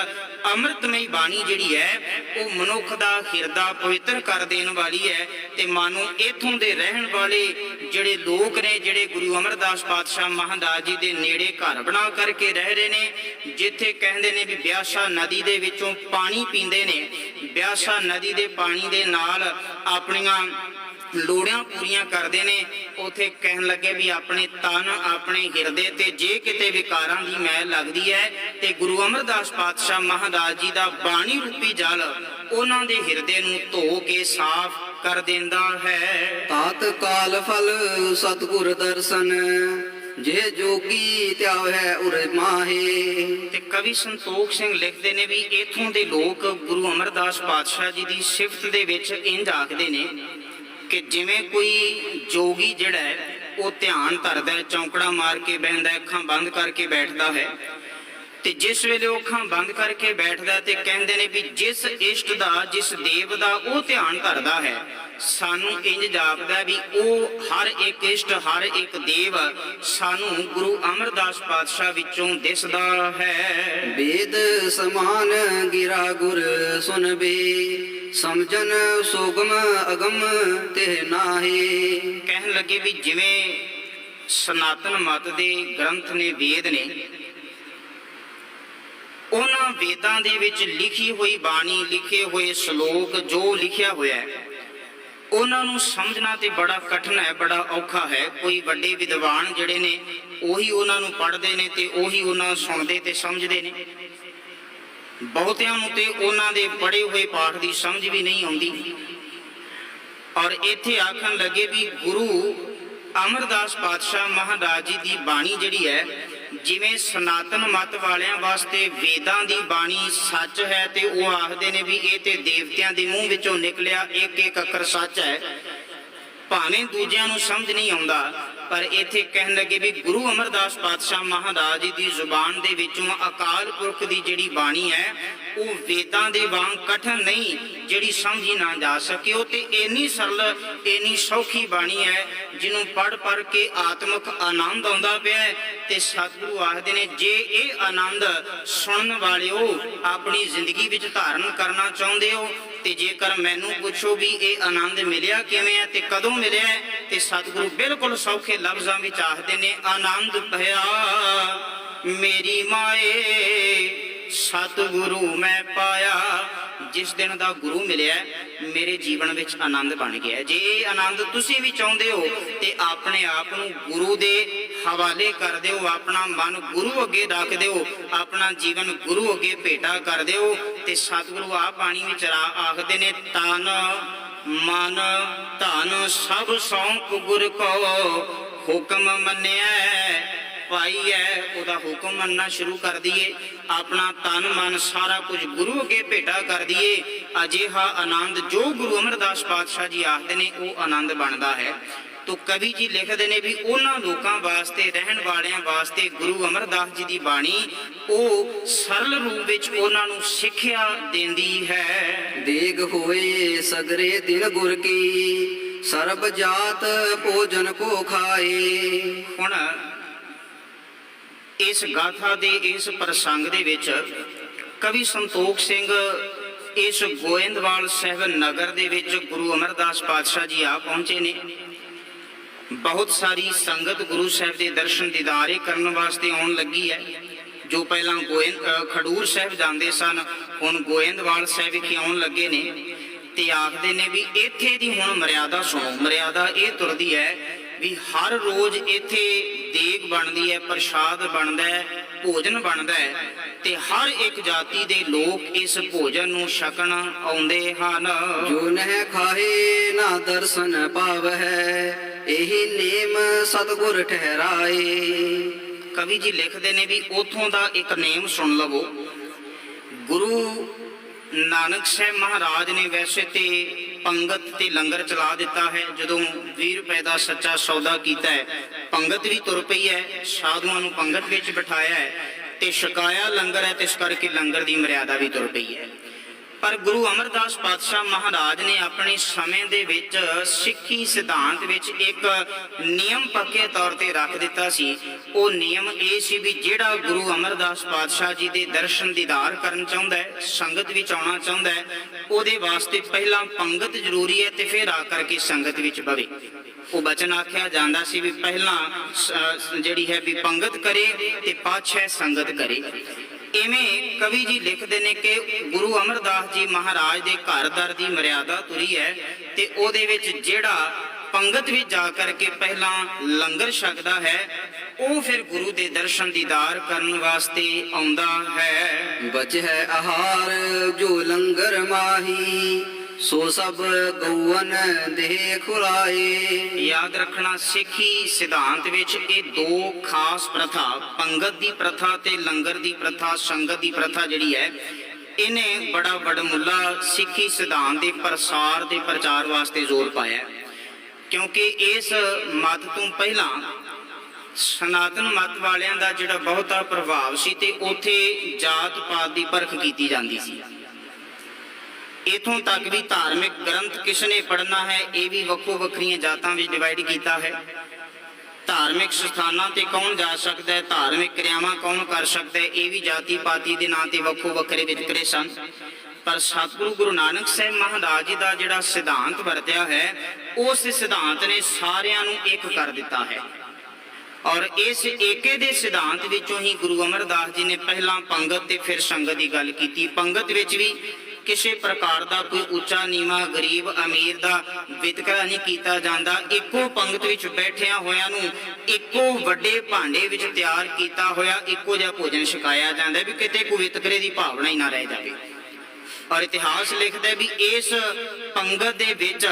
ਅੰਮ੍ਰਿਤਮਈ ਬਾਣੀ ਜਿਹੜੀ ਹੈ ਉਹ ਮਨੁੱਖ ਦਾ ਹਿਰਦਾ ਪਵਿੱਤਰ ਕਰ ਦੇਣ ਵਾਲੀ ਹੈ ਤੇ ਮਾਨੋ ਇਥੋਂ ਦੇ ਰਹਿਣ ਵਾਲੇ ਜਿਹੜੇ ਲੋਕ ਨੇ, ਜਿਹੜੇ ਗੁਰੂ ਅਮਰਦਾਸ ਪਾਤਸ਼ਾਹ ਮਹਾਰਾਜ ਜੀ ਦੇ ਨੇੜੇ ਘਰ ਬਣਾ ਕਰਕੇ ਰਹਿ ਰਹੇ ਨੇ, ਜਿੱਥੇ ਕਹਿੰਦੇ ਨੇ ਵੀ ਬਿਆਸਾ ਨਦੀ ਦੇ ਵਿੱਚੋਂ ਪਾਣੀ ਪੀਂਦੇ ਨੇ, ਬਿਆਸਾ ਨਦੀ ਦੇ ਪਾਣੀ ਦੇ ਨਾਲ ਆਪਣੀਆਂ ਲੋੜਾਂ ਪੂਰੀਆਂ ਕਰਦੇ ਨੇ, ਉਥੇ ਕਹਿਣ ਲੱਗੇ ਵੀ ਆਪਣੇ ਤਨ ਆਪਣੇ ਹਿਰਦੇ ਤੇ ਜੇ ਕਿਤੇ ਵਿਕਾਰਾਂ ਦੀ ਮੈਲ ਲੱਗਦੀ ਹੈ ਤੇ ਗੁਰੂ ਅਮਰਦਾਸ ਪਾਤਸ਼ਾਹ ਮਹਾਰਾਜ ਜੀ ਦਾ ਬਾਣੀ ਰੂਪੀ ਜਲ ਉਹਨਾਂ ਦੇ ਹਿਰਦੇ ਨੂੰ ਧੋ ਕੇ ਸਾਫ਼ ਕਰ ਦਿੰਦਾ ਹੈ। ਤਾਤ ਕਾਲ ਫਲ ਸਤਿਗੁਰ ਦਰਸ਼ਨ ਜੇ ਜੋਗੀ ਧਿਆਵੈ ਉਰੇ ਮਾਹੇ। ਤੇ ਕਵੀ ਸੰਤੋਖ ਸਿੰਘ ਲਿਖਦੇ ਨੇ ਵੀ ਇਥੋਂ ਦੇ ਲੋਕ ਗੁਰੂ ਅਮਰਦਾਸ ਪਾਤਸ਼ਾਹ ਜੀ ਦੀ ਸਿਫਤ ਦੇ ਵਿੱਚ ਇੰਝ ਆਖਦੇ ਨੇ ਕਿ ਜਿਵੇਂ ਕੋਈ ਜੋਗੀ ਜਿਹੜਾ ਹੈ ਉਹ ਧਿਆਨ ਧਰਦਾ ਹੈ, ਚੌਂਕੜਾ ਮਾਰ ਕੇ ਬਹਿੰਦਾ, ਅੱਖਾਂ ਬੰਦ ਕਰਕੇ ਬੈਠਦਾ ਹੈ ਤੇ ਜਿਸ ਵੇਲੇ ਉਹ ਅੱਖਾਂ ਬੰਦ ਕਰਕੇ ਬੈਠਦਾ ਤੇ ਕਹਿੰਦੇ ਨੇ ਵੀ ਜਿਸ ਇਸ਼ਟ ਦਾ, ਜਿਸ ਦੇਵ ਦਾ ਉਹ ਧਿਆਨ ਧਰਦਾ ਹੈ, ਸਾਨੂੰ ਇੰਜ ਜਾਪਦਾ ਵੀ ਉਹ ਹਰ ਇੱਕ ਇਸ਼ਟ, ਹਰ ਇੱਕ ਦੇਵ ਸਾਨੂੰ ਗੁਰੂ ਅਮਰਦਾਸ ਪਾਤਸ਼ਾਹ ਵਿੱਚੋਂ ਦਿਸਦਾ ਹੈ। ਵੇਦ ਸਮਾਨ ਗਿਰਾ ਗੁਰ ਸੁਨਬੇ ਸਮਝਨ ਸੋਗਮ ਅਗਮ ਤੇ ਨਾਹੀ। ਕਹਿਣ ਲੱਗੇ ਵੀ ਜਿਵੇਂ ਸਨਾਤਨ ਮਤ ਦੇ ਗ੍ਰੰਥ ਨੇ, ਵੇਦ ਨੇ, ਉਹਨਾਂ ਵੇਦਾਂ ਦੇ ਵਿੱਚ ਲਿਖੀ ਹੋਈ ਬਾਣੀ, ਲਿਖੇ ਹੋਏ ਸ਼ਲੋਕ ਜੋ ਲਿਖਿਆ ਹੋਇਆ ਹੈ, ਉਹਨਾਂ ਨੂੰ ਸਮਝਣਾ ਤੇ ਬੜਾ ਕਠਿਨ ਹੈ, ਬੜਾ ਔਖਾ ਹੈ। ਕੋਈ ਵੱਡੇ ਵਿਦਵਾਨ ਜਿਹੜੇ ਨੇ ਉਹੀ ਉਹਨਾਂ ਨੂੰ ਪੜ੍ਹਦੇ ਨੇ ਤੇ ਉਹੀ ਉਹਨਾਂ ਨੂੰ ਸੁਣਦੇ ਤੇ ਸਮਝਦੇ ਨੇ। ਬਹੁਤਿਆਂ ਨੂੰ ਤੇ ਉਹਨਾਂ ਦੇ ਪੜ੍ਹੇ ਹੋਏ ਪਾਠ ਦੀ ਸਮਝ ਵੀ ਨਹੀਂ ਆਉਂਦੀ। ਔਰ ਇੱਥੇ ਆਖਣ ਲੱਗੇ ਵੀ ਗੁਰੂ ਅਮਰਦਾਸ ਪਾਤਸ਼ਾਹ ਮਹਾਰਾਜ ਜੀ ਦੀ ਬਾਣੀ ਜਿਹੜੀ ਹੈ, ਜਿਵੇਂ ਸਨਾਤਨ ਮਤ ਵਾਲਿਆਂ ਵਾਸਤੇ ਵੇਦਾਂ ਦੀ ਬਾਣੀ ਸੱਚ ਹੈ ਤੇ ਉਹ ਆਖਦੇ ਨੇ ਵੀ ਇਹ ਤੇ ਦੇਵਤਿਆਂ ਦੇ ਮੂੰਹ ਵਿੱਚੋਂ ਨਿਕਲਿਆ ਇੱਕ ਇੱਕ ਅੱਖਰ ਸੱਚ ਹੈ, ਭਾਵੇਂ ਦੂਜਿਆਂ ਨੂੰ ਸਮਝ ਨਹੀਂ ਆਉਂਦਾ। ਪਰ ਇੱਥੇ ਕਹਿਣ ਲੱਗੇ ਵੀ ਗੁਰੂ ਅਮਰਦਾਸ ਪਾਤਸ਼ਾਹ ਮਹਾਰਾਜ ਜੀ ਦੀ ਜ਼ੁਬਾਨ ਦੇ ਵਿੱਚੋਂ ਅਕਾਲ ਪੁਰਖ ਦੀ ਜਿਹੜੀ ਬਾਣੀ ਹੈ ਉਹ ਵੇਦਾਂ ਦੇ ਵਾਂਗ ਕਠਿਨ ਨਹੀਂ, ਜਿਹੜੀ ਸਮਝੀ ਨਾ ਜਾ ਸਕੇ। ਉਹ ਤੇ ਇੰਨੀ ਸਰਲ, ਇੰਨੀ ਸੌਖੀ ਬਾਣੀ ਹੈ ਜਿਹਨੂੰ ਪੜ੍ਹ ਕੇ ਆਤਮਿਕ ਆਨੰਦ ਆਉਂਦਾ ਪਿਆ ਹੈ। ਤੇ ਸਤਿਗੁਰੂ ਆਖਦੇ ਨੇ ਜੇ ਇਹ ਆਨੰਦ ਸੁਣਨ ਵਾਲਿਓ ਆਪਣੀ ਜ਼ਿੰਦਗੀ ਵਿੱਚ ਧਾਰਨ ਕਰਨਾ ਚਾਹੁੰਦੇ ਹੋ ਤੇ ਜੇਕਰ ਮੈਨੂੰ ਪੁੱਛੋ ਵੀ ਇਹ ਆਨੰਦ ਮਿਲਿਆ ਕਿਵੇਂ ਹੈ ਤੇ ਕਦੋਂ ਮਿਲਿਆ ਹੈ, ਤੇ ਸਤਿਗੁਰੂ ਬਿਲਕੁਲ ਸੌਖੇ ਲਫ਼ਜ਼ਾਂ ਵਿੱਚ ਆਖਦੇ ਨੇ, ਆਨੰਦ ਭਇਆ ਮੇਰੀ ਮਾਏ ਸਤਿਗੁਰੂ ਮੈਂ ਪਾਇਆ। ਜਿਸ ਦਿਨ ਦਾ ਗੁਰੂ ਮਿਲਿਆ ਮੇਰੇ ਜੀਵਨ ਵਿੱਚ ਆਨੰਦ ਬਣ ਗਿਆ। ਜੇ ਇਹ ਆਨੰਦ ਤੁਸੀਂ ਵੀ ਚਾਹੁੰਦੇ ਹੋ ਤੇ ਆਪਣੇ ਆਪ ਨੂੰ ਗੁਰੂ ਦੇ ਹਵਾਲੇ ਕਰ ਦਿਓ, ਆਪਣਾ ਮਨ ਗੁਰੂ ਅੱਗੇ ਰੱਖ ਦਿਓ, ਆਪਣਾ ਜੀਵਨ ਗੁਰੂ ਅੱਗੇ ਭੇਟਾ ਕਰ ਦਿਓ। ਤੇ ਸਤਿਗੁਰੂ ਆਪ ਬਾਣੀ ਵਿੱਚ ਆਖਦੇ ਨੇ, ਤਨ ਮਨ ਧਨ ਸਭ ਸੌਂਪ ਗੁਰ ਕੋ ਹੁਕਮ ਮੰਨਿਆ ਭਾਈ ਹੈ। ਉਹਦਾ ਹੁਕਮ ਮੰਨਣਾ ਸ਼ੁਰੂ ਕਰ ਦਈਏ, ਆਪਣਾ ਤਨ ਮਨ ਸਾਰਾ ਕੁਝ ਗੁਰੂ ਅੱਗੇ ਭੇਟਾ ਕਰ ਦਈਏ। ਅਜਿਹਾ ਆਨੰਦ ਜੋ ਗੁਰੂ ਅਮਰਦਾਸ ਪਾਤਸ਼ਾਹ ਜੀ ਆਖਦੇ ਨੇ ਉਹ ਆਨੰਦ ਬਣਦਾ ਹੈ। ਤੋ ਕਵੀ ਜੀ ਲਿਖਦੇ ਨੇ ਵੀ ਉਹਨਾਂ ਲੋਕਾਂ ਵਾਸਤੇ, ਰਹਿਣ ਵਾਲਿਆਂ ਵਾਸਤੇ ਗੁਰੂ ਅਮਰਦਾਸ ਜੀ ਦੀ ਬਾਣੀ ਉਹ ਸਰਲ ਰੂਪ ਵਿੱਚ ਉਹਨਾਂ ਨੂੰ ਸਿੱਖਿਆ ਦਿੰਦੀ ਹੈ। ਦੇਗ ਹੋਏ ਸਗਰੇ ਦਿਨ ਗੁਰ ਕੀ ਸਰਬ ਜਾਤ ਭੋਜਨ ਕੋ ਖਾਏ। ਹੁਣ ਇਸ ਗਾਥਾ ਦੇ ਇਸ ਪ੍ਰਸੰਗ ਦੇ ਵਿੱਚ ਕਵੀ ਸੰਤੋਖ ਸਿੰਘ ਇਸ ਗੋਇੰਦਵਾਲ ਸਾਹਿਬ ਨਗਰ ਦੇ ਵਿੱਚ ਗੁਰੂ ਅਮਰਦਾਸ ਪਾਤਸ਼ਾਹ ਜੀ ਆ ਪਹੁੰਚੇ ਨੇ। ਬਹੁਤ ਸਾਰੀ ਸੰਗਤ ਗੁਰੂ ਸਾਹਿਬ ਦੇ ਦਰਸ਼ਨ ਦੀਦਾਰੇ ਕਰਨ ਵਾਸਤੇ ਆਉਣ ਲੱਗੀ ਹੈ। ਜੋ ਪਹਿਲਾਂ ਖਡੂਰ ਸਾਹਿਬ ਜਾਂਦੇ ਸਨ, ਹੁਣ ਗੋਇੰਦਵਾਲ ਸਾਹਿਬ ਵਿਖੇ ਆਉਣ ਲੱਗੇ ਨੇ। ਤੇ ਆਖਦੇ ਨੇ ਵੀ ਇੱਥੇ ਦੀ ਹੁਣ ਮਰਿਆਦਾ ਸੁਣੋ। ਮਰਿਆਦਾ ਇਹ ਤੁਰਦੀ ਹੈ ਵੀ ਹਰ ਰੋਜ਼ ਇੱਥੇ ਦੇਗ ਬਣਦੀ ਹੈ, ਪ੍ਰਸ਼ਾਦ ਬਣਦਾ ਹੈ, ਭੋਜਨ ਬਣਦਾ ਹੈ ਤੇ ਹਰ ਇੱਕ ਜਾਤੀ ਦੇ ਲੋਕ ਇਸ ਭੋਜਨ ਨੂੰ ਛਕਣ ਆਉਂਦੇ ਹਨ। ਜੋ ਨਹਿ ਖਾਏ ਨਾ ਦਰਸ਼ਨ ਪਾਵਹਿ ਇਹੀ ਨੇਮ ਸਤਿਗੁਰ ਠਹਿਰਾਏ। ਕਵੀ ਜੀ ਲਿਖਦੇ ਨੇ ਵੀ ਉਥੋਂ ਦਾ ਇੱਕ ਨੇਮ ਸੁਣ ਲਵੋ। ਗੁਰੂ ਨਾਨਕ ਸਾਹਿਬ ਮਹਾਰਾਜ ਨੇ ਵੈਸੇ ਤੇ ਪੰਗਤ ਤੇ ਲੰਗਰ ਚਲਾ ਦਿੱਤਾ ਹੈ। ਜਦੋਂ 20 ਰੁਪਏ ਦਾ ਸੱਚਾ ਸੌਦਾ ਕੀਤਾ ਹੈ, ਪੰਗਤ ਵੀ ਤੁਰ ਪਈ ਹੈ, ਸਾਧੂਆਂ ਨੂੰ ਪੰਗਤ ਵਿੱਚ ਬਿਠਾਇਆ ਹੈ ਤੇ ਛਕਾਇਆ ਲੰਗਰ ਹੈ, ਤੇ ਇਸ ਕਰਕੇ ਲੰਗਰ ਦੀ ਮਰਿਆਦਾ ਵੀ ਤੁਰ ਪਈ ਹੈ। ਪਰ ਗੁਰੂ ਅਮਰਦਾਸ ਪਾਤਸ਼ਾਹ ਮਹਾਰਾਜ ਨੇ ਆਪਣੇ ਸਮੇਂ ਦੇ ਵਿੱਚ ਸਿੱਖੀ ਸਿਧਾਂਤ ਵਿੱਚ ਇੱਕ ਨਿਯਮ ਪੱਕੇ ਤੌਰ ਤੇ ਰੱਖ ਦਿੱਤਾ ਸੀ। ਉਹ ਨਿਯਮ ਇਹ ਸੀ ਵੀ ਜਿਹੜਾ ਗੁਰੂ ਅਮਰਦਾਸ ਪਾਤਸ਼ਾਹ ਜੀ ਦੇ ਦਰਸ਼ਨ ਦੀਦਾਰ ਕਰਨ ਚਾਹੁੰਦਾ ਹੈ, ਸੰਗਤ ਵਿੱਚ ਆਉਣਾ ਚਾਹੁੰਦਾ ਹੈ, ਉਹਦੇ ਵਾਸਤੇ ਪਹਿਲਾਂ ਪੰਗਤ ਜ਼ਰੂਰੀ ਹੈ ਤੇ ਫਿਰ ਆ ਕਰਕੇ ਸੰਗਤ ਵਿੱਚ ਬਵੇ। ਉਹ ਬਚਨ ਆਖਿਆ ਜਾਂਦਾ ਸੀ ਵੀ ਪਹਿਲਾਂ ਜਿਹੜੀ ਹੈ ਵੀ ਪੰਗਤ ਕਰੇ ਤੇ ਪਾਛੈ ਸੰਗਤ ਕਰੇ। ਇਵੇਂ ਕਵੀ ਜੀ ਲਿਖਦੇ ਨੇ ਕਿ ਗੁਰੂ ਅਮਰਦਾਸ ਜੀ ਮਹਾਰਾਜ ਦੇ ਘਰ ਦਰ ਦੀ ਮਰਿਆਦਾ ਤੁਰੀ ਹੈ ਤੇ ਉਹਦੇ ਵਿੱਚ ਜਿਹੜਾ ਪੰਗਤ ਵਿੱਚ ਜਾ ਕਰਕੇ ਪਹਿਲਾਂ ਲੰਗਰ ਛਕਦਾ ਹੈ ਉਹ ਫਿਰ ਗੁਰੂ ਦੇ ਦਰਸ਼ਨ ਦੀਦਾਰ ਕਰਨ ਵਾਸਤੇ ਆਉਂਦਾ ਹੈ। ਬਚ ਹੈ ਆਹਾਰ ਜੋ ਲੰਗਰ ਮਾਹੀ ਸੋ ਸਭ ਗਊਨ ਦੇ ਖੁਲਾਏ। ਯਾਦ ਰੱਖਣਾ, ਸਿੱਖੀ ਸਿਧਾਂਤ ਵਿੱਚ ਇਹ ਦੋ ਖਾਸ ਪ੍ਰਥਾ, ਪੰਗਤ ਦੀ ਪ੍ਰਥਾ ਤੇ ਲੰਗਰ ਦੀ ਪ੍ਰਥਾ, ਸੰਗਤ ਦੀ ਪ੍ਰਥਾ ਜਿਹੜੀ ਹੈ, ਇਹਨੇ ਬੜਾ ਵਡਮੁੱਲਾ ਸਿੱਖੀ ਸਿਧਾਂਤ ਦੇ ਪ੍ਰਸਾਰ ਤੇ ਪ੍ਰਚਾਰ ਵਾਸਤੇ ਜ਼ੋਰ ਪਾਇਆ। ਕਿਉਂਕਿ ਇਸ ਮਤ ਤੋਂ ਪਹਿਲਾਂ ਸਨਾਤਨ ਮਤ ਵਾਲਿਆਂ ਦਾ ਜਿਹੜਾ ਬਹੁਤਾ ਪ੍ਰਭਾਵ ਸੀ ਤੇ ਉੱਥੇ ਜਾਤ ਪਾਤ ਦੀ ਪਰਖ ਕੀਤੀ ਜਾਂਦੀ ਸੀ। ਇਥੋਂ ਤੱਕ ਵੀ ਧਾਰਮਿਕ ਗ੍ਰੰਥ ਕਿਸ ਨੇ ਪੜ੍ਹਨਾ ਹੈ ਇਹ ਵੀ ਵੱਖੋ ਵੱਖਰੀਆਂ ਜਾਤਾਂ ਵਿੱਚ ਡਿਵਾਈਡ ਕੀਤਾ ਹੈ। ਧਾਰਮਿਕ ਸਥਾਨਾਂ ਤੇ ਕੌਣ ਜਾ ਸਕਦਾ ਹੈ, ਧਾਰਮਿਕ ਕਿਰਿਆਵਾਂ ਕੌਣ ਕਰ ਸਕਦਾ ਹੈ, ਇਹ ਵੀ ਜਾਤੀ ਪਾਤੀ ਦੇ ਨਾਂ ਤੇ ਵੱਖੋ ਵੱਖਰੇ ਵਿਤਕਰੇ ਸਨ। ਪਰ ਸਤਿਗੁਰੂ ਗੁਰੂ ਨਾਨਕ ਸਾਹਿਬ ਮਹਾਰਾਜ ਜੀ ਦਾ ਜਿਹੜਾ ਸਿਧਾਂਤ ਵਰਤਿਆ ਹੈ ਉਸ ਸਿਧਾਂਤ ਨੇ ਸਾਰਿਆਂ ਨੂੰ ਇੱਕ ਕਰ ਦਿੱਤਾ ਹੈ। ਔਰ ਇਸ ਏਕੇ ਦੇ ਸਿਧਾਂਤ ਵਿੱਚੋਂ ਹੀ ਗੁਰੂ ਅਮਰਦਾਸ ਜੀ ਨੇ ਪਹਿਲਾਂ ਪੰਗਤ ਤੇ ਫਿਰ ਸੰਗਤ ਦੀ ਗੱਲ ਕੀਤੀ। ਪੰਗਤ ਵਿੱਚ ਵੀ ਕਿਸੇ ਪ੍ਰਕਾਰ ਦਾ ਕੋਈ ਉੱਚਾ ਨੀਵਾਂ ਗਰੀਬ ਅਮੀਰ ਦਾ ਵਿਤਕਰਾ ਨਹੀਂ ਕੀਤਾ ਜਾਂਦਾ। ਇੱਕੋ ਪੰਗਤ ਵਿੱਚ ਬੈਠਿਆਂ ਹੋਇਆਂ ਨੂੰ ਇੱਕੋ ਵੱਡੇ ਭਾਂਡੇ ਵਿੱਚ ਤਿਆਰ ਕੀਤਾ ਹੋਇਆ ਇੱਕੋ ਜਿਹਾ ਭੋਜਨ ਛਕਾਇਆ ਜਾਂਦਾ ਵੀ ਕਿਤੇ ਕੋਈ ਵਿਤਕਰੇ ਦੀ ਭਾਵਨਾ ਹੀ ਨਾ ਰਹਿ ਜਾਵੇ। ਔਰ ਇਤਿਹਾਸ ਲਿਖਦਾ ਵੀ ਇਸ ਪੰਗਤ ਦੇ ਵਿੱਚ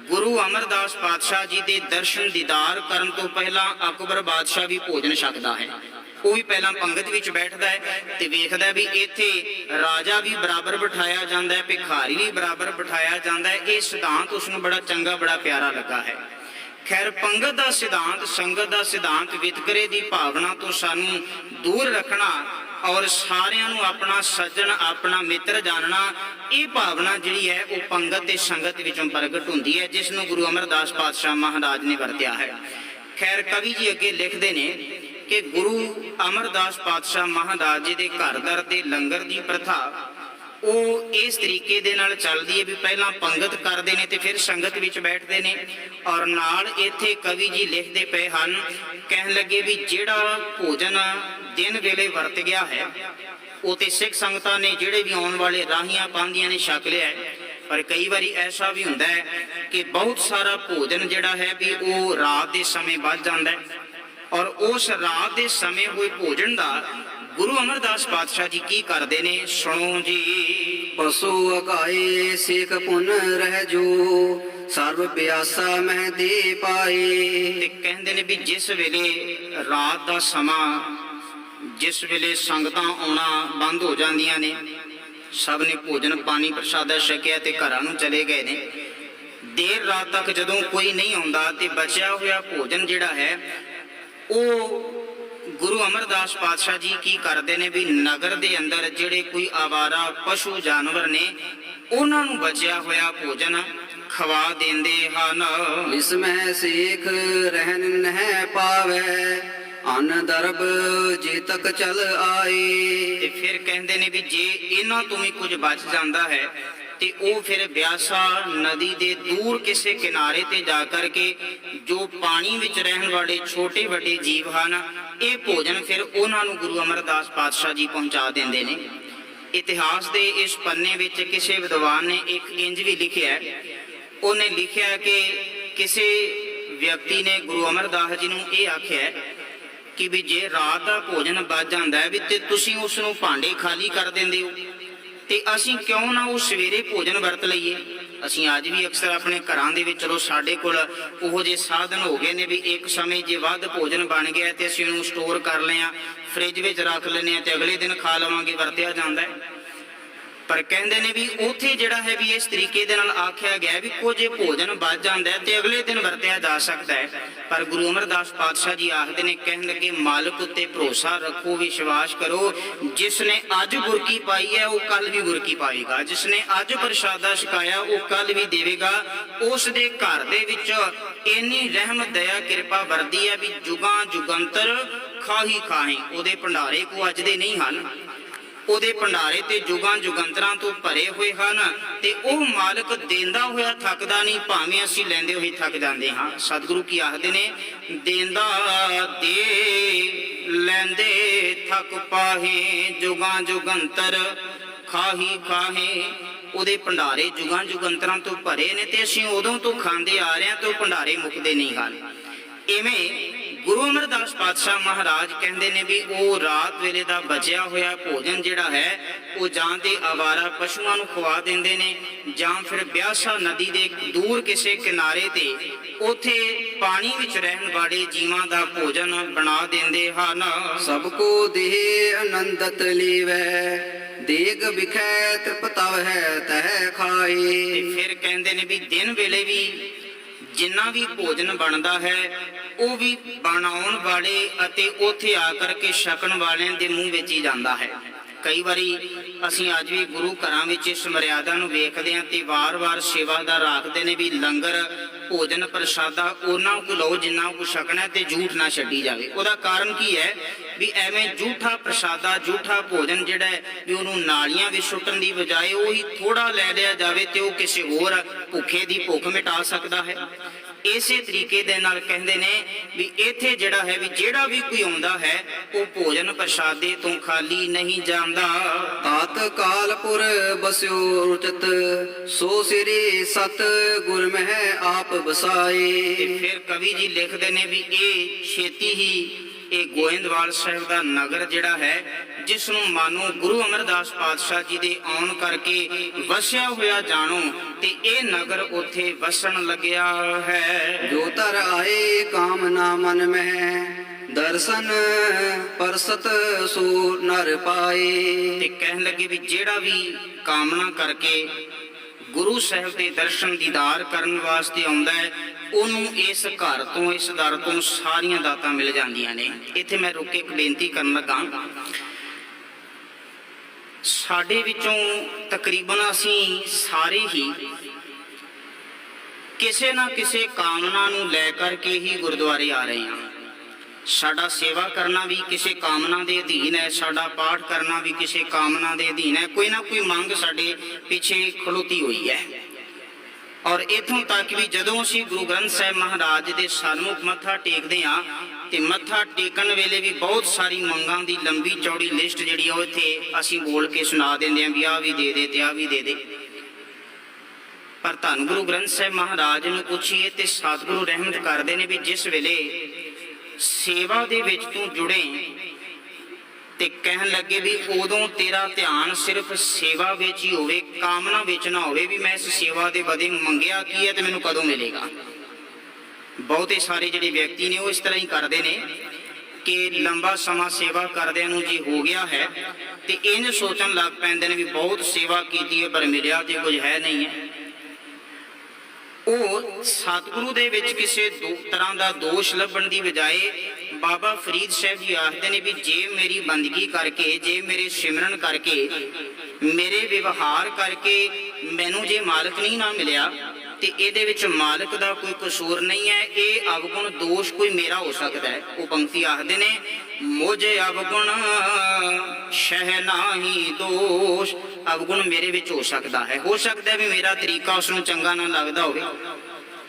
ਗੁਰੂ ਅਮਰਦਾਸ ਪਾਤਸ਼ਾਹ ਜੀ ਦੇ ਦਰਸ਼ਨ ਦੀਦਾਰ ਕਰਨ ਤੋਂ ਪਹਿਲਾਂ ਅਕਬਰ ਬਾਦਸ਼ਾਹ ਵੀ ਭੋਜਨ ਛਕਦਾ ਹੈ। ਉਹ ਵੀ ਪਹਿਲਾਂ ਪੰਗਤ ਵਿੱਚ ਬੈਠਦਾ ਹੈ ਤੇ ਵੇਖਦਾ ਵੀ ਇੱਥੇ ਰਾਜਾ ਵੀ ਬਰਾਬਰ ਬਿਠਾਇਆ ਜਾਂਦਾ ਹੈ, ਭਿਖਾਰੀ ਵੀ ਬਰਾਬਰ ਬਿਠਾਇਆ ਜਾਂਦਾ ਹੈ। ਇਹ ਸਿਧਾਂਤ ਉਸ ਨੂੰ ਬੜਾ ਚੰਗਾ, ਬੜਾ ਪਿਆਰਾ ਲੱਗਾ ਹੈ। ਖੈਰ, ਪੰਗਤ ਦਾ ਸਿਧਾਂਤ, ਸੰਗਤ ਦਾ ਸਿਧਾਂਤ ਵਿਤਕਰੇ ਦੀ ਭਾਵਨਾ ਤੋਂ ਸਾਨੂੰ ਦੂਰ ਰੱਖਣਾ ਔਰ ਸਾਰਿਆਂ ਨੂੰ ਆਪਣਾ ਸੱਜਣ, ਆਪਣਾ ਮਿੱਤਰ ਜਾਣਨਾ, ਇਹ ਭਾਵਨਾ ਜਿਹੜੀ ਹੈ ਉਹ ਪੰਗਤ ਤੇ ਸੰਗਤ ਵਿੱਚੋਂ ਪ੍ਰਗਟ ਹੁੰਦੀ ਹੈ, ਜਿਸ ਨੂੰ ਗੁਰੂ ਅਮਰਦਾਸ ਪਾਤਸ਼ਾਹ ਮਹਾਰਾਜ ਨੇ ਵਰਤਿਆ ਹੈ। ਖੈਰ, ਕਵੀ ਜੀ ਅੱਗੇ ਲਿਖਦੇ ਨੇ ਕਿ ਗੁਰੂ ਅਮਰਦਾਸ ਪਾਤਸ਼ਾਹ ਮਹਾਰਾਜ ਜੀ ਦੇ ਘਰ ਦਰ ਦੇ ਲੰਗਰ ਦੀ ਪ੍ਰਥਾ ਉਹ ਇਸ ਤਰੀਕੇ ਦੇ ਨਾਲ ਚੱਲਦੀ ਹੈ ਵੀ ਪਹਿਲਾਂ ਪੰਗਤ ਕਰਦੇ ਨੇ ਤੇ ਫਿਰ ਸੰਗਤ ਵਿੱਚ ਬੈਠਦੇ ਨੇ। ਔਰ ਨਾਲ ਇੱਥੇ ਕਵੀ ਜੀ ਲਿਖਦੇ ਪਏ ਹਨ, ਕਹਿਣ ਲੱਗੇ ਵੀ ਜਿਹੜਾ ਭੋਜਨ ਦਿਨ ਵੇਲੇ ਵਰਤ ਗਿਆ ਹੈ ਉਹ ਤੇ ਸਿੱਖ ਸੰਗਤਾਂ ਨੇ ਜਿਹੜੇ ਵੀ ਆਉਣ ਵਾਲੇ ਰਾਹੀਆਂ ਪਾਂਦੀਆਂ ਨੇ ਛਕ ਲਿਆ ਹੈ। ਪਰ ਕਈ ਵਾਰੀ ਐਸਾ ਵੀ ਹੁੰਦਾ ਹੈ ਕਿ ਬਹੁਤ ਸਾਰਾ ਭੋਜਨ ਜਿਹੜਾ ਹੈ ਵੀ ਉਹ ਰਾਤ ਦੇ ਸਮੇਂ ਵੱਧ ਜਾਂਦਾ ਹੈ। ਔਰ ਉਸ ਰਾਤ ਦੇ ਸਮੇਂ ਹੋਏ ਭੋਜਨ ਦਾ ਗੁਰੂ ਅਮਰਦਾਸ ਪਾਤਸ਼ਾਹ ਜੀ ਕੀ ਕਰਦੇ ਨੇ, ਸੁਣੋ ਜੀ। ਪਸੂ ਅਕਾਏ ਸੇਖ ਪੁਨ ਰਹਿ ਜੋ, ਸਰਬ ਪਿਆਸਾ ਮਹਿ ਦੇ ਪਾਏ। ਤੇ ਕਹਿੰਦੇ ਨੇ ਵੀ ਜਿਸ ਵੇਲੇ ਰਾਤ ਦਾ ਸਮਾਂ, ਜਿਸ ਵੇਲੇ ਸੰਗਤਾਂ ਆਉਣਾ ਬੰਦ ਹੋ ਜਾਂਦੀਆਂ ਨੇ, ਸਭ ਨੇ ਭੋਜਨ ਪਾਣੀ ਪ੍ਰਸ਼ਾਦਾ ਛਕਿਆ ਤੇ ਘਰਾਂ ਨੂੰ ਚਲੇ ਗਏ ਨੇ, ਦੇਰ ਰਾਤ ਤੱਕ ਜਦੋਂ ਕੋਈ ਨਹੀਂ ਆਉਂਦਾ ਤੇ ਬਚਿਆ ਹੋਇਆ ਭੋਜਨ ਜਿਹੜਾ ਹੈ ਉਹ ਗੁਰੂ ਅਮਰਦਾਸ ਪਾਤਸ਼ਾਹ ਜੀ ਕੀ ਕਰਦੇ ਨੇ ਵੀ ਨਗਰ ਦੇ ਅੰਦਰ ਜਿਹੜੇ ਕੋਈ ਆਵਾਰਾ ਪਸ਼ੂ ਜਾਨਵਰ ਨੇ ਉਹਨਾਂ ਨੂੰ ਬਚਿਆ ਹੋਇਆ ਭੋਜਨ ਖਵਾ ਦਿੰਦੇ ਹਨ। ਇਸ ਮੈਂ ਸੇਖ ਰਹਿਨ ਨਹਿ ਪਾਵੇ, ਅਨ ਦਰਬ ਜੇ ਤੱਕ ਚਲ ਆਏ। ਤੇ ਫਿਰ ਕਹਿੰਦੇ ਨੇ ਵੀ ਜੇ ਇਹਨਾਂ ਤੋਂ ਵੀ ਕੁਝ ਬਚ ਜਾਂਦਾ ਹੈ ਤੇ ਉਹ ਫਿਰ ਬਿਆਸਾ ਨਦੀ ਦੇ ਦੂਰ ਕਿਸੇ ਕਿਨਾਰੇ ਤੇ ਜਾ ਕਰਕੇ ਜੋ ਪਾਣੀ ਵਿੱਚ ਰਹਿਣ ਵਾਲੇ ਛੋਟੇ ਵੱਡੇ ਜੀਵ ਹਨ, ਇਹ ਭੋਜਨ ਫਿਰ ਉਹਨਾਂ ਨੂੰ ਗੁਰੂ ਅਮਰਦਾਸ ਪਾਤਸ਼ਾਹ ਜੀ ਪਹੁੰਚਾ ਦਿੰਦੇ ਨੇ। ਇਤਿਹਾਸ ਦੇ ਇਸ ਪੰਨੇ ਵਿੱਚ ਕਿਸੇ ਵਿਦਵਾਨ ਨੇ ਇੱਕ ਇੰਜ ਵੀ ਲਿਖਿਆ, ਉਹਨੇ ਲਿਖਿਆ ਕਿ ਕਿਸੇ ਵਿਅਕਤੀ ਨੇ ਗੁਰੂ ਅਮਰਦਾਸ ਜੀ ਨੂੰ ਇਹ ਆਖਿਆ ਕਿ ਵੀ ਜੇ ਰਾਤ ਦਾ ਭੋਜਨ ਬਚ ਜਾਂਦਾ ਹੈ ਵੀ ਤੇ ਤੁਸੀਂ ਉਸ ਨੂੰ ਭਾਂਡੇ ਖਾਲੀ ਕਰ ਦਿੰਦੇ ਹੋ ਤੇ ਅਸੀਂ ਕਿਉਂ ਨਾ ਉਹ ਸਵੇਰੇ ਭੋਜਨ ਵਰਤ ਲਈਏ। ਅਸੀਂ ਅੱਜ ਵੀ ਅਕਸਰ ਆਪਣੇ ਘਰਾਂ ਦੇ ਵਿੱਚ, ਚਲੋ ਸਾਡੇ ਕੋਲ ਉਹੋ ਜਿਹੇ ਸਾਧਨ ਹੋ ਗਏ ਨੇ ਵੀ ਇੱਕ ਸਮੇਂ ਜੇ ਵੱਧ ਭੋਜਨ ਬਣ ਗਿਆ ਤੇ ਅਸੀਂ ਉਹਨੂੰ ਸਟੋਰ ਕਰ ਲਿਆ, ਫ੍ਰਿਜ ਵਿੱਚ ਰੱਖ ਲੈਂਦੇ ਹਾਂ ਤੇ ਅਗਲੇ ਦਿਨ ਖਾ ਲਵਾਂਗੇ, ਵਰਤਿਆ ਜਾਂਦਾ ਹੈ। ਪਰ ਕਹਿੰਦੇ ਨੇ ਵੀ ਉੱਥੇ ਜਿਹੜਾ ਹੈ ਵੀ ਇਸ ਤਰੀਕੇ ਦੇ ਨਾਲ ਆਖਿਆ ਗਿਆ ਵੀ ਕੁਝ ਭੋਜਨ ਬਚ ਜਾਂਦਾ ਤੇ ਅਗਲੇ ਦਿਨ ਵਰਤਿਆ ਜਾ ਸਕਦਾ ਹੈ। ਪਰ ਗੁਰੂ ਅਮਰਦਾਸ ਪਾਤਸ਼ਾਹ ਜੀ ਆਖਦੇ ਨੇ, ਕਹਿਣ ਲੱਗੇ ਮਾਲਕ ਉੱਤੇ ਭਰੋਸਾ ਰੱਖੋ, ਵਿਸ਼ਵਾਸ ਕਰੋ, ਜਿਸ ਨੇ ਅੱਜ ਗੁਰਕੀ ਪਾਈ ਹੈ ਉਹ ਕੱਲ ਵੀ ਗੁਰਕੀ ਪਾਏਗਾ, ਜਿਸ ਨੇ ਅੱਜ ਪ੍ਰਸ਼ਾਦਾ ਛਕਾਇਆ ਉਹ ਕੱਲ ਵੀ ਦੇਵੇਗਾ। ਉਸ ਦੇ ਘਰ ਦੇ ਵਿੱਚ ਇੰਨੀ ਰਹਿਮਤ ਦਇਆ ਕਿਰਪਾ ਵਰਦੀ ਹੈ ਵੀ ਜੁਗਾਂ ਜੁਗੰਤਰ ਖਾਹੀ ਖਾਹੀ। ਉਹਦੇ ਭੰਡਾਰੇ ਕੋ ਅੱਜ ਦੇ ਨਹੀਂ ਹਨ, ਉਹਦੇ ਭੰਡਾਰੇ ਤੇ ਜੁਗਾਂ ਜੁਗੰਤਰਾਂ ਤੋਂ ਭਰੇ ਹੋਏ ਹਨ ਤੇ ਉਹ ਮਾਲਕ ਦੇਂਦਾ ਹੋਇਆ ਥੱਕਦਾ ਨਹੀਂ, ਭਾਵੇਂ ਅਸੀਂ ਲੈਂਦੇ ਹੋਏ ਥੱਕ ਜਾਂਦੇ ਹਾਂ। ਸਤਿਗੁਰੂ ਕੀ ਆਖਦੇ ਨੇ, ਦੇਂਦਾ ਦੇ ਲੈਂਦੇ ਥੱਕ ਪਾਹੇ, ਜੁਗਾਂ ਜੁਗੰਤਰ ਖਾਹੀ ਖਾਹੇ। ਉਹਦੇ ਭੰਡਾਰੇ ਜੁਗਾਂ ਜੁਗੰਤਰਾਂ ਤੋਂ ਭਰੇ ਨੇ ਤੇ ਅਸੀਂ ਉਦੋਂ ਤੋਂ ਖਾਂਦੇ ਆ ਰਹੇ ਹਾਂ ਤੇ ਉਹ ਭੰਡਾਰੇ ਮੁੱਕਦੇ ਨਹੀਂ ਹਨ। ਇਵੇਂ ਗੁਰੂ ਅਮਰਦਾਸ ਪਾਤਸ਼ਾਹ ਮਹਾਰਾਜ ਕਹਿੰਦੇ ਨੇ ਵੀ ਉਹ ਰਾਤ ਵੇਲੇ ਦਾ ਬਚਿਆ ਹੋਇਆ ਭੋਜਨ ਜਿਹੜਾ ਹੈ ਉਹ ਜਾਂ ਤੇ ਆਵਾਰਾ ਪਸ਼ੂਆਂ ਨੂੰ ਖਵਾ ਦਿੰਦੇ ਨੇ ਜਾਂ ਫਿਰ ਬਿਆਸਾ ਨਦੀ ਦੇ ਦੂਰ ਕਿਸੇ ਕਿਨਾਰੇ ਤੇ ਉੱਥੇ ਪਾਣੀ ਵਿੱਚ ਰਹਿਣ ਵਾਲੇ ਜੀਵਾਂ ਦਾ ਭੋਜਨ ਬਣਾ ਦਿੰਦੇ ਹਨ। ਸਭ ਕੋ ਦੇਹ ਆਨੰਦਤ ਲੀਵੈ, ਦੇਗ ਵਿਖੈ ਤ੍ਰਿਪਤਵ ਹੈ ਤਹਿ ਖਾਏ। ਤੇ ਫਿਰ ਕਹਿੰਦੇ ਨੇ ਵੀ ਦਿਨ ਵੇਲੇ ਵੀ ਜਿੰਨਾ ਵੀ ਭੋਜਨ ਬਣਦਾ ਹੈ ਉਹ ਵੀ ਬਣਾਉਣ ਵਾਲੇ ਅਤੇ ਉੱਥੇ ਆ ਕਰਕੇ ਛਕਣ ਵਾਲਿਆਂ ਦੇ ਮੂੰਹ ਵਿੱਚ ਹੀ ਜਾਂਦਾ ਹੈ। ਕਈ ਵਾਰੀ ਅਸੀਂ ਅੱਜ ਵੀ ਗੁਰੂ ਘਰਾਂ ਵਿੱਚ ਇਸ ਮਰਿਆਦਾ ਨੂੰ ਵੇਖਦੇ ਹਾਂ ਤੇ ਵਾਰ-ਵਾਰ ਸੇਵਾਦਾਰ ਆਖਦੇ ਨੇ ਵੀ ਲੰਗਰ ਭੋਜਨ ਪ੍ਰਸ਼ਾਦਾ ਉਹਨਾਂ ਕੋ ਲਓ ਜਿੰਨਾ ਕੋ ਛਕਣਾ ਤੇ ਝੂਠ ਨਾ ਛੱਡੀ ਜਾਵੇ। ਉਹਦਾ ਕਾਰਨ ਕੀ ਹੈ ਵੀ ਐਵੇਂ ਝੂਠਾ ਪ੍ਰਸ਼ਾਦਾ, ਝੂਠਾ ਭੋਜਨ ਜਿਹੜਾ ਹੈ ਵੀ ਉਹਨੂੰ ਨਾਲੀਆਂ ਵਿੱਚ ਸੁੱਟਣ ਦੀ ਬਜਾਏ ਉਹੀ ਥੋੜਾ ਲੈ ਲਿਆ ਜਾਵੇ ਤੇ ਉਹ ਕਿਸੇ ਹੋਰ ਭੁੱਖੇ ਦੀ ਭੁੱਖ ਮਿਟਾ ਸਕਦਾ ਹੈ। ਇਸੇ ਤਰੀਕੇ ਦੇ ਨਾਲ ਕਹਿੰਦੇ ਨੇ ਵੀ ਇੱਥੇ ਜਿਹੜਾ ਹੈ ਵੀ ਜਿਹੜਾ ਵੀ ਕੋਈ ਆਉਂਦਾ ਹੈ ਉਹ ਭੋਜਨ ਪ੍ਰਸ਼ਾਦੇ ਤੋਂ ਖਾਲੀ ਨਹੀਂ ਜਾਂਦਾ। ਤਾਤ ਕਾਲਪੁਰ ਬਸਿਓ ਰੁਚਤ ਸੋ ਸਿਰੇ ਸਤ ਗੁਰ ਮਹਿ ਆਪ ਤੇ ਬਸਾਏ। ਫਿਰ ਕਵੀ ਜੀ ਲਿਖਦੇ ਨੇ ਵੀ ਇਹ ਛੇਤੀ ਹੀ ਇਹ ਗੋਇੰਦਵਾਲ ਸਾਹਿਬ ਦਾ ਨਗਰ ਜਿਹੜਾ ਹੈ ਜਿਸ ਨੂੰ ਮਾਨੋ ਗੁਰੂ ਅਮਰਦਾਸ ਪਾਤਸ਼ਾਹ ਜੀ ਦੇ ਆਉਣ ਕਰਕੇ ਵਸਿਆ ਹੋਇਆ ਜਾਣੋ ਤੇ ਇਹ ਨਗਰ ਉੱਥੇ ਵਸਣ ਲੱਗਿਆ ਹੈ। ਜੋ ਤਰ ਆਏ ਕਾਮਨਾ ਮਨ ਮਹਿ ਦਰਸ਼ਨ ਪਰਸਤ ਸੋ ਨਰ ਪਾਏ। ਤੇ ਕਹਿਣ ਲੱਗੇ ਵੀ ਜਿਹੜਾ ਵੀ ਕਾਮਨਾ ਕਰਕੇ ਗੁਰੂ ਸਾਹਿਬ ਦੇ ਦਰਸ਼ਨ ਦੀਦਾਰ ਕਰਨ ਵਾਸਤੇ ਆਉਂਦਾ ਹੈ ਉਹਨੂੰ ਇਸ ਘਰ ਤੋਂ ਇਸ ਦਰ ਤੋਂ ਸਾਰੀਆਂ ਦਾਤਾਂ ਮਿਲ ਜਾਂਦੀਆਂ ਨੇ। ਇੱਥੇ ਮੈਂ ਰੁਕ ਕੇ ਇੱਕ ਬੇਨਤੀ ਕਰਨ ਲੱਗਾ। ਸਾਡੇ ਵਿੱਚੋਂ ਤਕਰੀਬਨ ਅਸੀਂ ਸਾਰੇ ਹੀ ਕਿਸੇ ਨਾ ਕਿਸੇ ਕਾਮਨਾ ਨੂੰ ਲੈ ਕਰਕੇ ਹੀ ਗੁਰਦੁਆਰੇ ਆ ਰਹੇ ਹਾਂ। ਸਾਡਾ ਸੇਵਾ ਕਰਨਾ ਵੀ ਕਿਸੇ ਕਾਮਨਾ ਦੇ ਅਧੀਨ ਹੈ, ਸਾਡਾ ਪਾਠ ਕਰਨਾ ਵੀ ਕਿਸੇ ਕਾਮਨਾ ਦੇ ਅਧੀਨ ਹੈ। ਕੋਈ ਨਾ ਕੋਈ ਮੰਗ ਸਾਡੇ ਪਿੱਛੇ ਖਲੋਤੀ ਹੋਈ ਹੈ। ਔਰ ਇਥੋਂ ਤੱਕ ਵੀ ਜਦੋਂ ਅਸੀਂ ਗੁਰੂ ਗ੍ਰੰਥ ਸਾਹਿਬ ਮਹਾਰਾਜ ਦੇ ਸਨਮੁਖ ਮੱਥਾ ਟੇਕਦੇ ਹਾਂ ਤੇ ਮੱਥਾ ਟੇਕਣ ਵੇਲੇ ਵੀ ਬਹੁਤ ਸਾਰੀ ਮੰਗਾਂ ਦੀ ਲੰਬੀ ਚੌੜੀ ਲਿਸਟ ਜਿਹੜੀ ਉਹ ਇੱਥੇ ਅਸੀਂ ਬੋਲ ਕੇ ਸੁਣਾ ਦਿੰਦੇ ਹਾਂ ਵੀ ਆਹ ਵੀ ਦੇ ਦੇ ਤੇ ਆਹ ਵੀ ਦੇ ਦੇ। ਪਰ ਧੰਨ ਗੁਰੂ ਗ੍ਰੰਥ ਸਾਹਿਬ ਮਹਾਰਾਜ ਨੂੰ ਪੁੱਛੀਏ ਤੇ ਸਤਿਗੁਰੂ ਰਹਿਮਤ ਕਰਦੇ ਨੇ ਵੀ ਜਿਸ ਵੇਲੇ ਸੇਵਾ ਦੇ ਵਿੱਚ ਤੂੰ ਜੁੜੇ ਤੇ ਕਹਿਣ ਲੱਗੇ ਵੀ ਉਦੋਂ ਤੇਰਾ ਧਿਆਨ ਸਿਰਫ ਸੇਵਾ ਵਿੱਚ ਹੀ ਹੋਵੇ, ਕਾਮਨਾ ਵਿੱਚ ਨਾ ਹੋਵੇ ਵੀ ਮੈਂ ਇਸ ਸੇਵਾ ਦੇ ਬਦਲੇ ਮੰਗਿਆ ਕੀ ਹੈ ਤੇ ਮੈਨੂੰ ਕਦੋਂ ਮਿਲੇਗਾ। ਬਹੁਤੇ ਸਾਰੇ ਜਿਹੜੇ ਵਿਅਕਤੀ ਨੇ ਉਹ ਇਸ ਤਰ੍ਹਾਂ ਹੀ ਕਰਦੇ ਨੇ ਕਿ ਲੰਬਾ ਸਮਾਂ ਸੇਵਾ ਕਰਦਿਆਂ ਨੂੰ ਜੇ ਹੋ ਗਿਆ ਹੈ ਤੇ ਇੰਝ ਸੋਚਣ ਲੱਗ ਪੈਂਦੇ ਨੇ ਵੀ ਬਹੁਤ ਸੇਵਾ ਕੀਤੀ ਹੈ ਪਰ ਮਿਲਿਆ ਤੇ ਕੁਝ ਹੈ ਨਹੀਂ ਹੈ। ਉਹ ਸਤਿਗੁਰੂ ਦੇ ਵਿੱਚ ਕਿਸੇ ਤਰ੍ਹਾਂ ਦਾ ਦੋਸ਼ ਲੱਭਣ ਦੀ ਬਜਾਏ ਬਾਬਾ ਫਰੀਦ ਸਾਹਿਬ ਜੀ ਆਖਦੇ ਨੇ ਵੀ ਜੇ ਮੇਰੀ ਬੰਦਗੀ ਕਰਕੇ, ਜੇ ਮੇਰੇ ਸਿਮਰਨ ਕਰਕੇ, ਮੇਰੇ ਵਿਵਹਾਰ ਕਰਕੇ ਮੈਨੂੰ ਜੇ ਮਾਲਕ ਨਹੀਂ ਨਾ ਮਿਲਿਆ ਤੇ ਇਹਦੇ ਵਿੱਚ ਮਾਲਕ ਦਾ ਕੋਈ ਕਸੂਰ ਨਹੀਂ ਹੈ, ਇਹ ਅਵਗੁਣ ਦੋਸ਼ ਕੋਈ ਮੇਰਾ ਹੋ ਸਕਦਾ ਹੈ। ਉਹ ਪੰਕਤੀ ਆਖਦੇ ਨੇ ਮੋਝੇ ਅਵਗੁਣ ਸ਼ਹਿ ਨਾਹੀ ਦੋਸ਼। ਅਵਗੁਣ ਮੇਰੇ ਵਿੱਚ ਹੋ ਸਕਦਾ ਹੈ ਵੀ ਮੇਰਾ ਤਰੀਕਾ ਉਸ ਨੂੰ ਚੰਗਾ ਨਾ ਲੱਗਦਾ ਹੋਵੇ।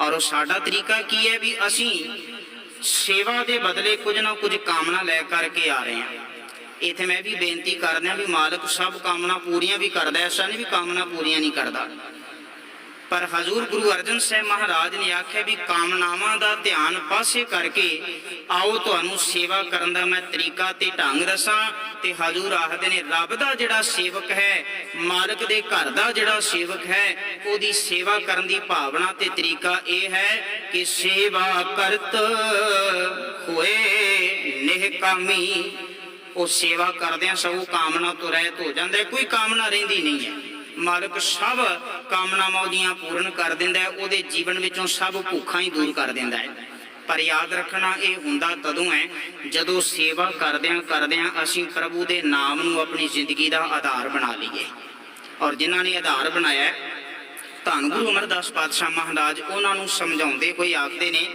ਔਰ ਉਹ ਸਾਡਾ ਤਰੀਕਾ ਕੀ ਹੈ ਵੀ ਅਸੀਂ ਸੇਵਾ ਦੇ ਬਦਲੇ ਕੁਝ ਨਾ ਕੁਝ ਕਾਮਨਾ ਲੈ ਕਰਕੇ ਆ ਰਹੇ ਹਾਂ। ਇੱਥੇ ਮੈਂ ਵੀ ਬੇਨਤੀ ਕਰਦਾ ਵੀ ਮਾਲਕ ਸਭ ਕਾਮਨਾ ਪੂਰੀਆਂ ਵੀ ਕਰਦਾ, ਐਸਾ ਨਹੀਂ ਵੀ ਕਾਮਨਾ ਪੂਰੀਆਂ ਨਹੀਂ ਕਰਦਾ। ਪਰ ਹਜ਼ੂਰ ਗੁਰੂ ਅਰਜਨ ਸਾਹਿਬ ਮਹਾਰਾਜ ਨੇ ਆਖਿਆ ਵੀ ਕਾਮਨਾਵਾਂ ਦਾ ਧਿਆਨ ਪਾਸੇ ਕਰਕੇ ਆਓ ਤੁਹਾਨੂੰ ਸੇਵਾ ਕਰਨ ਦਾ ਮੈਂ ਤਰੀਕਾ ਤੇ ਢੰਗ ਦੱਸਾਂ। ਤੇ ਹਜ਼ੂਰ ਆਖਦੇ ਨੇ ਰੱਬ ਦਾ ਜਿਹੜਾ ਸੇਵਕ ਹੈ, ਮਾਲਕ ਦੇ ਘਰ ਦਾ ਜਿਹੜਾ ਸੇਵਕ ਹੈ, ਉਹਦੀ ਸੇਵਾ ਕਰਨ ਦੀ ਭਾਵਨਾ ਤੇ ਤਰੀਕਾ ਇਹ ਹੈ ਕਿ ਸੇਵਾ ਕਰਤ ਹੋਏ ਨਿਹਕਾਮੀ। ਉਹ ਸੇਵਾ ਕਰਦਿਆਂ ਸਭ ਕਾਮਨਾ ਤੋਂ ਰਹਿਤ ਹੋ ਜਾਂਦਾ, ਕੋਈ ਕਾਮਨਾ ਰਹਿੰਦੀ ਨਹੀਂ ਹੈ। ਮਾਲਕ ਸਭ ਕਾਮਨਾਵਾਂ ਉਹਦੀਆਂ ਪੂਰਨ ਕਰ ਦਿੰਦਾ ਹੈ, ਉਹਦੇ ਜੀਵਨ ਵਿੱਚੋਂ ਸਭ ਭੁੱਖਾਂ ਹੀ ਦੂਰ ਕਰ ਦਿੰਦਾ ਹੈ। ਪਰ ਯਾਦ ਰੱਖਣਾ ਇਹ ਹੁੰਦਾ ਤਦੋਂ ਹੈ ਜਦੋਂ ਸੇਵਾ ਕਰਦਿਆਂ ਅਸੀਂ ਪ੍ਰਭੂ ਦੇ ਨਾਮ ਨੂੰ ਆਪਣੀ ਜ਼ਿੰਦਗੀ ਦਾ ਆਧਾਰ ਬਣਾ ਲਈਏ। ਔਰ ਜਿਨ੍ਹਾਂ ਨੇ ਆਧਾਰ ਬਣਾਇਆ ਧੰਨ ਗੁਰੂ ਅਮਰਦਾਸ ਪਾਤਸ਼ਾਹ ਮਹਾਰਾਜ ਉਹਨਾਂ ਨੂੰ ਸਮਝਾਉਂਦੇ ਹੋਏ ਆਖਦੇ ਨੇ,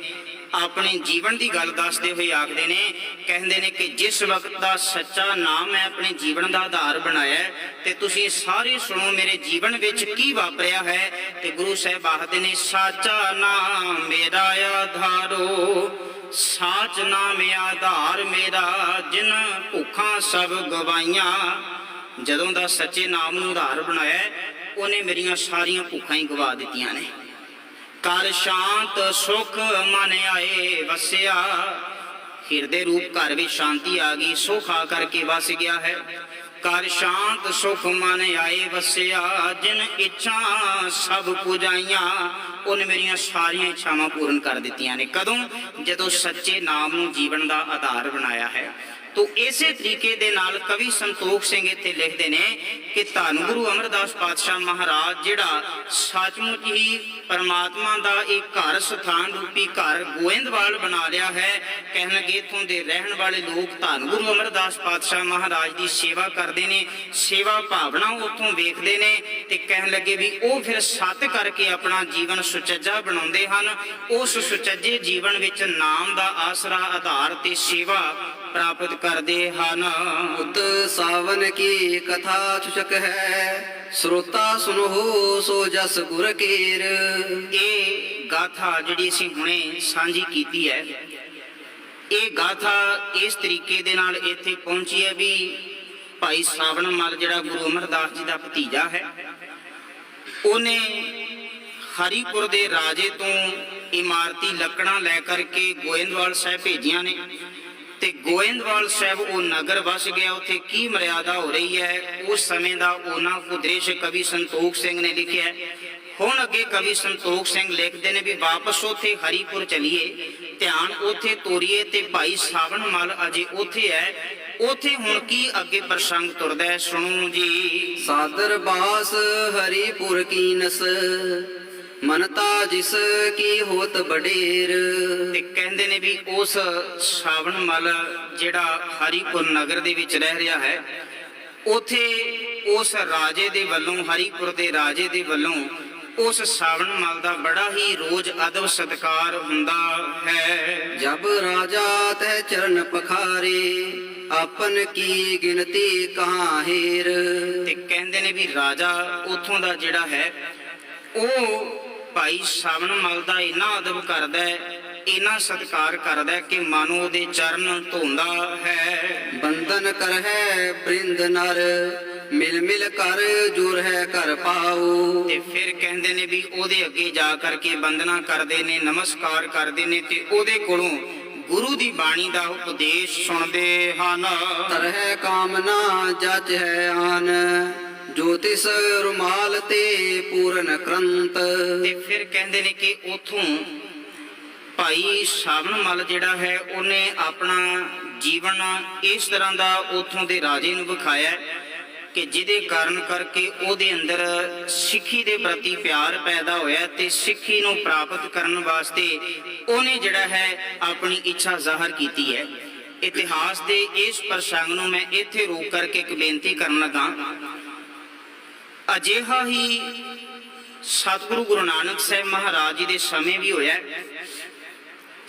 ਆਪਣੇ ਜੀਵਨ ਦੀ ਗੱਲ ਦੱਸਦੇ ਹੋਏ ਆਖਦੇ ਨੇ, ਕਹਿੰਦੇ ਨੇ ਕਿ ਜਿਸ ਵਕਤ ਦਾ ਸੱਚਾ ਨਾਮ ਹੈ ਆਪਣੇ ਜੀਵਨ ਦਾ ਆਧਾਰ ਬਣਾਇਆ ਤੇ ਤੁਸੀਂ ਸਾਰੇ ਸੁਣੋ ਮੇਰੇ ਜੀਵਨ ਵਿੱਚ ਕੀ ਵਾਪਰਿਆ ਹੈ। ਤੇ ਗੁਰੂ ਸਾਹਿਬ ਆਖਦੇ ਨੇ ਸਾਚਾ ਨਾਮ ਮੇਰਾ ਆਧਾਰੋ, ਸਾਚ ਨਾਮ ਆਧਾਰ ਮੇਰਾ ਜਿਨ ਭੁੱਖਾਂ ਸਭ ਗਵਾਈਆਂ। ਜਦੋਂ ਦਾ ਸੱਚੇ ਨਾਮ ਨੂੰ ਆਧਾਰ ਬਣਾਇਆ ਉਹਨੇ ਮੇਰੀਆਂ ਸਾਰੀਆਂ ਭੁੱਖਾਂ ਹੀ ਗਵਾ ਦਿੱਤੀਆਂ ਨੇ। ਕਰ ਸ਼ਾਂਤ ਸੁਖ ਮਨ ਆਏ ਵਸਿਆ, ਹਿਰਦੇ ਰੂਪ ਘਰ ਵਿੱਚ ਸ਼ਾਂਤੀ ਆ ਗਈ, ਸੁਖ ਆ ਕਰਕੇ ਵਸ ਗਿਆ ਹੈ। ਕਰ ਸ਼ਾਂਤ ਸੁਖ ਮਨ ਆਏ ਵਸਿਆ, ਜਿਨ ਇੱਛਾ ਸਭ ਪੁਜਾਈਆਂ। ਉਹਨੇ ਮੇਰੀਆਂ ਸਾਰੀਆਂ ਇੱਛਾਵਾਂ ਪੂਰਨ ਕਰ ਦਿੱਤੀਆਂ ਨੇ। ਕਦੋਂ? ਜਦੋਂ ਸੱਚੇ ਨਾਮ ਨੂੰ ਜੀਵਨ ਦਾ ਆਧਾਰ ਬਣਾਇਆ ਹੈ। ਤੋ ਇਸੇ ਤਰੀਕੇ ਦੇ ਨਾਲ ਕਵੀ ਸੰਤੋਖ ਸਿੰਘ ਇੱਥੇ ਲਿਖਦੇ ਨੇ ਕਿ ਧੰਨ ਗੁਰੂ ਅਮਰਦਾਸ ਪਾਤਸ਼ਾਹ ਮਹਾਰਾਜ ਜਿਹੜਾ ਸੱਚਮੁੱਚ ਹੀ ਪਰਮਾਤਮਾ ਦਾ ਇੱਕ ਘਰ ਸਥਾਨ ਰੂਪੀ ਘਰ ਗੋਇੰਦਵਾਲ ਬਣਾ ਲਿਆ ਹੈ। ਕਹਿਣ ਲੱਗੇ ਇੱਥੋਂ ਦੇ ਰਹਿਣ ਵਾਲੇ ਲੋਕ ਧੰਨ ਗੁਰੂ ਅਮਰਦਾਸ ਪਾਤਸ਼ਾਹ ਮਹਾਰਾਜ ਦੀ ਸੇਵਾ ਕਰਦੇ ਨੇ, ਸੇਵਾ ਭਾਵਨਾ ਉੱਥੋਂ ਵੇਖਦੇ ਨੇ ਤੇ ਕਹਿਣ ਲੱਗੇ ਵੀ ਉਹ ਫਿਰ ਸਤ ਕਰਕੇ ਆਪਣਾ ਜੀਵਨ ਸੁਚੱਜਾ ਬਣਾਉਂਦੇ ਹਨ। ਉਸ ਸੁਚੱਜੇ ਜੀਵਨ ਵਿੱਚ ਨਾਮ ਦਾ ਆਸਰਾ ਆਧਾਰ ਤੇ ਸੇਵਾ ਪ੍ਰਾਪਤ ਕਰਦੇ ਹਨ। ਉਤ ਸਾਵਨ ਕੀ ਕਥਾ ਚੁਚਕ ਹੈ, ਸਰੋਤਾ ਸੁਨੋ ਸੋ ਜਸ ਗੁਰ ਕੇਰ। ਇਹ ਗਾਥਾ ਜਿਹੜੀ ਅਸੀਂ ਹੁਣੇ ਸਾਂਝੀ ਕੀਤੀ ਹੈ, ਇਹ ਗਾਥਾ ਇਸ ਤਰੀਕੇ ਦੇ ਨਾਲ ਇੱਥੇ ਪਹੁੰਚੀ ਹੈ ਵੀ ਭਾਈ ਸਾਵਣ ਮੱਲ ਜਿਹੜਾ ਗੁਰੂ ਅਮਰਦਾਸ ਜੀ ਦਾ ਭਤੀਜਾ ਹੈ, ਉਹਨੇ ਹਰੀਪੁਰ ਦੇ ਰਾਜੇ ਤੋਂ ਇਮਾਰਤੀ ਲੱਕੜਾਂ ਲੈ ਕਰਕੇ ਗੋਇੰਦਵਾਲ ਸਾਹਿਬ ਭੇਜੀਆਂ ਨੇ ਤੇ ਗੋਇੰਦਵਾਲ ਸਾਹਿਬ ਉਹ ਨਗਰ ਵਸ ਗਿਆ। ਉੱਥੇ ਕੀ ਮਰਿਆਦਾ ਹੋ ਰਹੀ ਹੈ ਉਸ ਸਮੇਂ ਦਾ ਉਹਨਾਂ ਕੋ ਦ੍ਰਿਸ਼ ਕਵੀ ਸੰਤੋਖ ਸਿੰਘ ਨੇ ਲਿਖਿਆ ਹੈ। ਹੁਣ ਅੱਗੇ ਕਵੀ ਸੰਤੋਖ ਸਿੰਘ ਲਿਖਦੇ ਨੇ ਵੀ ਵਾਪਸ ਉੱਥੇ ਹਰੀਪੁਰ ਚਲੀਏ, ਧਿਆਨ ਉੱਥੇ ਤੋਰੀਏ ਤੇ ਭਾਈ ਸਾਵਣ ਮੱਲ ਅਜੇ ਉੱਥੇ ਹੈ। ਉੱਥੇ ਹੁਣ ਕੀ ਅੱਗੇ ਪ੍ਰਸੰਗ ਤੁਰਦਾ ਹੈ, ਸੁਣੋ ਜੀ। ਸਾਦਰ ਬਾਸ ਹਰੀਪੁਰ ਕੀਨਸ ਮਨਤਾ ਜਿਸ ਕੀ ਹੋਤ ਬਡੇਰ। ਤੇ ਕਹਿੰਦੇ ਨੇ ਵੀ ਉਸ ਸਾਵਣ ਮੱਲ ਜਿਹੜਾ ਹਰੀਪੁਰ ਨਗਰ ਦੇ ਵਿੱਚ ਰਹਿ ਰਿਹਾ ਹੈ, ਉਥੇ ਉਸ ਰਾਜੇ ਦੇ ਵੱਲੋਂ, ਹਰੀਪੁਰ ਦੇ ਰਾਜੇ ਦੇ ਵੱਲੋਂ ਉਸ ਸਾਵਣ ਮੱਲ ਦਾ ਬੜਾ ਹੀ ਰੋਜ਼ ਅਦਬ ਸਤਿਕਾਰ ਹੁੰਦਾ ਹੈ। ਜਬ ਰਾਜਾ ਤੈ ਚਰਨ ਪਖਾਰੇ ਆਪਨ ਕੀ ਗਿਣਤੀ ਕਹਾਂ ਹੇਰ। ਤੇ ਕਹਿੰਦੇ ਨੇ ਵੀ ਰਾਜਾ ਉਥੋਂ ਦਾ ਜਿਹੜਾ ਹੈ ਉਹ ਭਾਈ ਸਾਵਣ ਮੱਲ ਦਾ ਇੰਨਾ ਅਦਬ ਕਰਦਾ ਹੈ, ਇੰਨਾ ਸਤਿਕਾਰ ਕਰਦਾ ਹੈ ਕਿ ਮਾਨੋ ਉਹਦੇ ਚਰਨ ਧੋਂਦਾ ਹੈ। ਬੰਦਨ ਕਰ ਹੈ ਬ੍ਰਿੰਦ ਨਰ ਮਿਲ ਮਿਲ ਕਰ ਜੁਰ ਹੈ ਕਰ ਪਾਉ। ਤੇ ਫਿਰ ਕਹਿੰਦੇ ਨੇ ਵੀ ਉਹਦੇ ਅੱਗੇ ਜਾ ਕਰਕੇ ਬੰਦਨਾ ਕਰਦੇ ਨੇ, ਨਮਸਕਾਰ ਕਰਦੇ ਨੇ ਤੇ ਉਹਦੇ ਕੋਲੋਂ ਗੁਰੂ ਦੀ ਬਾਣੀ ਦਾ ਉਪਦੇਸ਼ ਸੁਣਦੇ ਹਨ। ਤਰਹਿ ਕਾਮਨਾ ਜਚ ਹੈ ਆਨ ਜੋ ਤਿਸ ਰੁਮਾਲ ਤੇ ਪੂਰਨ ਕਰੰਤ। ਤੇ ਫਿਰ ਕਹਿੰਦੇ ਨੇ ਕਿ ਉਥੋਂ ਭਾਈ ਸਾਵਣ ਮੱਲ ਜਿਹੜਾ ਹੈ ਉਹਨੇ ਆਪਣਾ ਜੀਵਨ ਇਸ ਤਰ੍ਹਾਂ ਦਾ ਉਥੋਂ ਦੇ ਰਾਜੇ ਨੂੰ ਵਿਖਾਇਆ ਕਿ ਜਿਹਦੇ ਕਾਰਨ ਕਰਕੇ ਉਹਦੇ ਅੰਦਰ ਸਿੱਖੀ ਦੇ ਪ੍ਰਤੀ ਪਿਆਰ ਪੈਦਾ ਹੋਇਆ ਤੇ ਸਿੱਖੀ ਨੂੰ ਪ੍ਰਾਪਤ ਕਰਨ ਵਾਸਤੇ ਉਹਨੇ ਜਿਹੜਾ ਹੈ ਆਪਣੀ ਇੱਛਾ ਜ਼ਾਹਰ ਕੀਤੀ ਹੈ। ਇਤਿਹਾਸ ਦੇ ਇਸ ਪ੍ਰਸੰਗ ਨੂੰ ਮੈਂ ਇੱਥੇ ਰੋਕ ਕਰਕੇ ਇੱਕ ਬੇਨਤੀ ਕਰਨ ਲੱਗਾ। ਅਜਿਹਾ ਹੀ ਸਤਿਗੁਰੂ ਗੁਰੂ ਨਾਨਕ ਸਾਹਿਬ ਮਹਾਰਾਜ ਜੀ ਦੇ ਸਮੇਂ ਵੀ ਹੋਇਆ।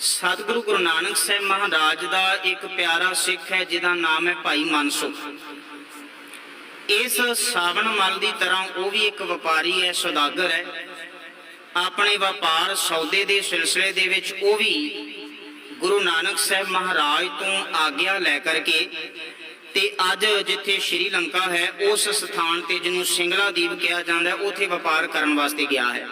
ਸਤਿਗੁਰੂ ਗੁਰੂ ਨਾਨਕ ਸਾਹਿਬ ਮਹਾਰਾਜ ਦਾ ਇੱਕ ਪਿਆਰਾ ਸਿੱਖ ਹੈ ਜਿਹਦਾ ਨਾਮ ਹੈ ਭਾਈ ਮਨਸੁਖ। ਇਸ ਸਾਵਣ ਮੱਲ ਦੀ ਤਰ੍ਹਾਂ ਉਹ ਵੀ ਇੱਕ ਵਪਾਰੀ ਹੈ, ਸੌਦਾਗਰ ਹੈ। ਆਪਣੇ ਵਪਾਰ ਸੌਦੇ ਦੇ ਸਿਲਸਿਲੇ ਦੇ ਵਿੱਚ ਉਹ ਵੀ ਗੁਰੂ ਨਾਨਕ ਸਾਹਿਬ ਮਹਾਰਾਜ ਤੋਂ ਆਗਿਆ ਲੈ ਕਰਕੇ ਤੇ ਅੱਜ ਜਿੱਥੇ ਸ਼੍ਰੀ ਲੰਕਾ ਹੈ ਉਸ ਸਥਾਨ ਤੇ ਜਿਹਨੂੰ ਸਿੰਗਲਾ ਦੀਪ ਕਿਹਾ ਜਾਂਦਾ, ਉੱਥੇ ਵਪਾਰ ਕਰਨ ਵਾਸਤੇ ਗਿਆ ਹੈ।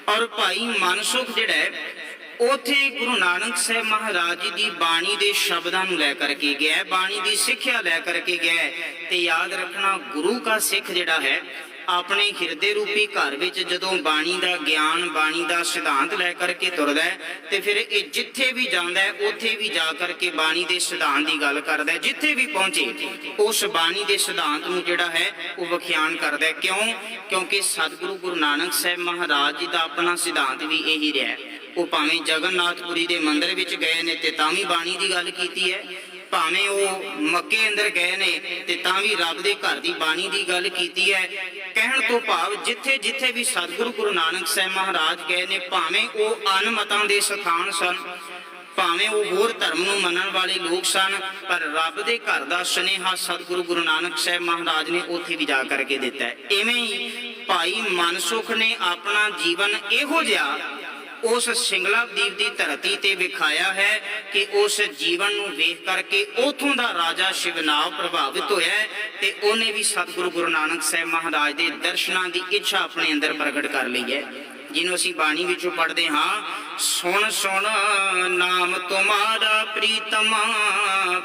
ਔਰ ਭਾਈ ਮਨਸੁਖ ਜਿਹੜਾ ਹੈ ਉੱਥੇ ਗੁਰੂ ਨਾਨਕ ਸਾਹਿਬ ਮਹਾਰਾਜ ਜੀ ਦੀ ਬਾਣੀ ਦੇ ਸ਼ਬਦਾਂ ਨੂੰ ਲੈ ਕਰਕੇ ਗਿਆ, ਬਾਣੀ ਦੀ ਸਿੱਖਿਆ ਲੈ ਕਰਕੇ ਗਿਆ। ਤੇ ਯਾਦ ਰੱਖਣਾ, ਗੁਰੂ ਦਾ ਸਿੱਖ ਜਿਹੜਾ ਹੈ ਆਪਣੇ ਹਿਰਦੇ ਰੂਪੀ ਘਰ ਵਿੱਚ ਜਦੋਂ ਬਾਣੀ ਦਾ ਗਿਆਨ, ਬਾਣੀ ਦਾ ਸਿਧਾਂਤ ਲੈ ਕਰਕੇ ਤੁਰਦਾ ਹੈ ਤੇ ਫਿਰ ਇਹ ਜਿੱਥੇ ਵੀ ਜਾਂਦਾ ਹੈ ਉੱਥੇ ਵੀ ਜਾ ਕਰਕੇ ਬਾਣੀ ਦੇ ਸਿਧਾਂਤ ਦੀ ਗੱਲ ਕਰਦਾ ਹੈ। ਜਿੱਥੇ ਵੀ ਪਹੁੰਚੇ ਉਸ ਬਾਣੀ ਦੇ ਸਿਧਾਂਤ ਨੂੰ ਜਿਹੜਾ ਹੈ ਉਹ ਵਿਖਿਆਨ ਕਰਦਾ ਹੈ। ਕਿਉਂ? ਕਿਉਂਕਿ ਸਤਿਗੁਰੂ ਗੁਰੂ ਨਾਨਕ ਸਾਹਿਬ ਮਹਾਰਾਜ ਜੀ ਦਾ ਆਪਣਾ ਸਿਧਾਂਤ ਵੀ ਇਹੀ ਰਿਹਾ। ਉਹ ਭਾਵੇਂ ਜਗਨਨਾਥਪੁਰੀ ਦੇ ਮੰਦਿਰ ਵਿੱਚ ਗਏ ਨੇ ਤੇ ਤਾਂ ਵੀ ਬਾਣੀ ਦੀ ਗੱਲ ਕੀਤੀ ਹੈ, ਭਾਵੇਂ ਉਹ ਮੱਕੇ ਅੰਦਰ ਗਏ ਨੇ ਤੇ ਤਾਂ ਵੀ ਰੱਬ ਦੇ ਘਰ ਦੀ ਬਾਣੀ ਦੀ ਗੱਲ ਕੀਤੀ ਹੈ। ਕਹਿਣ ਤੋਂ ਭਾਵ ਜਿੱਥੇ ਜਿੱਥੇ ਵੀ ਸਤਿਗੁਰੂ ਗੁਰੂ ਨਾਨਕ ਸਾਹਿਬ ਮਹਾਰਾਜ ਗਏ ਨੇ, ਭਾਵੇਂ ਉਹ ਅਨਮਤਾਂ ਦੇ ਸਥਾਨ ਸਨ, ਭਾਵੇਂ ਉਹ ਹੋਰ ਧਰਮ ਨੂੰ ਮੰਨਣ ਵਾਲੇ ਲੋਕ ਸਨ, ਪਰ ਰੱਬ ਦੇ ਘਰ ਦਾ ਸੁਨੇਹਾ ਸਤਿਗੁਰੂ ਗੁਰੂ ਨਾਨਕ ਸਾਹਿਬ ਮਹਾਰਾਜ ਨੇ ਉੱਥੇ ਵੀ ਜਾ ਕਰਕੇ ਦਿੱਤਾ ਹੈ। ਇਵੇਂ ਹੀ ਭਾਈ ਮਨਸੁਖ ਨੇ ਆਪਣਾ ਜੀਵਨ ਇਹੋ ਜਿਹਾ ਉਸ ਸਿੰਗਲਾ ਦੀਪ ਦੀ ਧਰਤੀ ਤੇ ਵਿਖਾਇਆ ਹੈ ਕਿ ਉਸ ਜੀਵਨ ਨੂੰ ਵੇਖ ਕਰਕੇ ਉਥੋਂ ਦਾ ਰਾਜਾ ਸ਼ਿਵਨਾਵ ਪ੍ਰਭਾਵਿਤ ਹੋਇਆ ਤੇ ਉਹਨੇ ਵੀ ਸਤਿਗੁਰੂ ਗੁਰੂ ਨਾਨਕ ਸਾਹਿਬ ਮਹਾਰਾਜ ਦੇ ਦਰਸ਼ਨਾਂ ਦੀ ਇੱਛਾ ਆਪਣੇ ਅੰਦਰ ਪ੍ਰਗਟ ਕਰ ਲਈ ਹੈ, ਜਿਹਨੂੰ ਅਸੀਂ ਬਾਣੀ ਵਿੱਚੋਂ ਪੜ੍ਹਦੇ ਹਾਂ। ਸੁਣ ਸੁਣ ਨਾਮ ਤੁਮਾਰਾ ਪ੍ਰੀਤਮਾ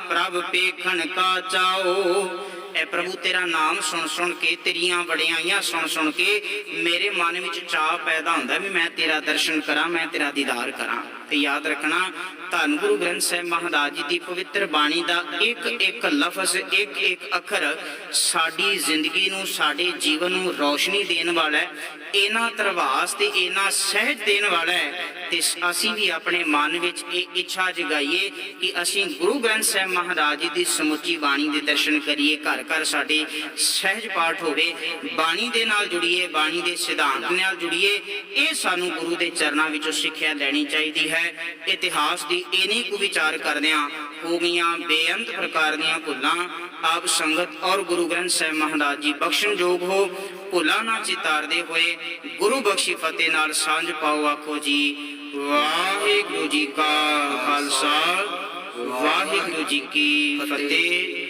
ਪ੍ਰਭ ਪੇਖਣ ਕਾ ਚਾਓ। ਐ ਪ੍ਰਭੂ ਤੇਰਾ ਨਾਮ ਸੁਣ ਸੁਣ ਕੇ, ਤੇਰੀਆਂ ਵਡਿਆਈਆਂ ਸੁਣ ਸੁਣ ਕੇ ਮੇਰੇ ਮਨ ਵਿੱਚ ਚਾਅ ਪੈਦਾ ਹੁੰਦਾ ਵੀ ਮੈਂ ਤੇਰਾ ਦਰਸ਼ਨ ਕਰਾਂ, ਮੈਂ ਤੇਰਾ ਦੀਦਾਰ ਕਰਾਂ। ਤੇ ਯਾਦ ਰੱਖਣਾ, ਧੰਨ ਗੁਰੂ ਗ੍ਰੰਥ ਸਾਹਿਬ ਮਹਾਰਾਜ ਜੀ ਦੀ ਪਵਿੱਤਰ ਬਾਣੀ ਦਾ ਇੱਕ ਇੱਕ ਲਫ਼ਜ਼, ਇੱਕ ਇੱਕ ਅੱਖਰ ਸਾਡੀ ਜ਼ਿੰਦਗੀ ਨੂੰ, ਸਾਡੇ ਜੀਵਨ ਨੂੰ ਰੌਸ਼ਨੀ ਦੇਣ ਵਾਲਾ ਹੈ, ਇਹਨਾਂ ਧਰਵਾਸ ਤੇ ਇਹਨਾਂ ਸਹਿਜ ਦੇਣ ਵਾਲਾ ਹੈ ਤੇ ਅਸੀਂ ਵੀ ਆਪਣੇ ਮਨ ਵਿੱਚ ਇਹ ਇੱਛਾ ਜਗਾਈਏ ਕਿ ਅਸੀਂ ਗੁਰੂ ਗ੍ਰੰਥ ਸਾਹਿਬ ਮਹਾਰਾਜ ਜੀ ਦੀ ਸਮੁੱਚੀ ਬਾਣੀ ਦੇ ਦਰਸ਼ਨ ਕਰੀਏ, ਘਰ ਘਰ ਸਾਡੇ ਸਹਿਜ ਪਾਠ ਹੋਵੇ, ਬਾਣੀ ਦੇ ਨਾਲ ਜੁੜੀਏ, ਬਾਣੀ ਦੇ ਸਿਧਾਂਤ ਨਾਲ ਜੁੜੀਏ। ਇਹ ਸਾਨੂੰ ਗੁਰੂ ਦੇ ਚਰਨਾਂ ਵਿੱਚੋਂ ਸਿੱਖਿਆ ਲੈਣੀ ਚਾਹੀਦੀ ਹੈ। ਇਤਿਹਾਸ ਦੀ ਇਨੀ ਕੁ ਵਿਚਾਰ ਕਰਦਿਆਂ ਹੋ ਗਈਆਂ ਬੇਅੰਤ ਪ੍ਰਕਾਰ ਦੀਆਂ ਭੁੱਲਾਂ। ਆਪ ਸੰਗਤ ਔਰ ਗੁਰੂ ਗ੍ਰੰਥ ਸਾਹਿਬ ਮਹਾਰਾਜ ਜੀ ਬਖਸ਼ਣਯੋਗ ਹੋ। ਭੁੱਲਾਂ ਨਾ ਚਿਤਾਰਦੇ ਹੋਏ ਗੁਰੂ ਬਖਸ਼ੀ ਫਤਿਹ ਨਾਲ ਸਾਂਝ ਪਾਓ। ਆਖੋ ਜੀ ਵਾਹਿਗੁਰੂ ਜੀ ਕਾ ਖਾਲਸਾ, ਵਾਹਿਗੁਰੂ ਜੀ ਕੀ ਫਤਿਹ।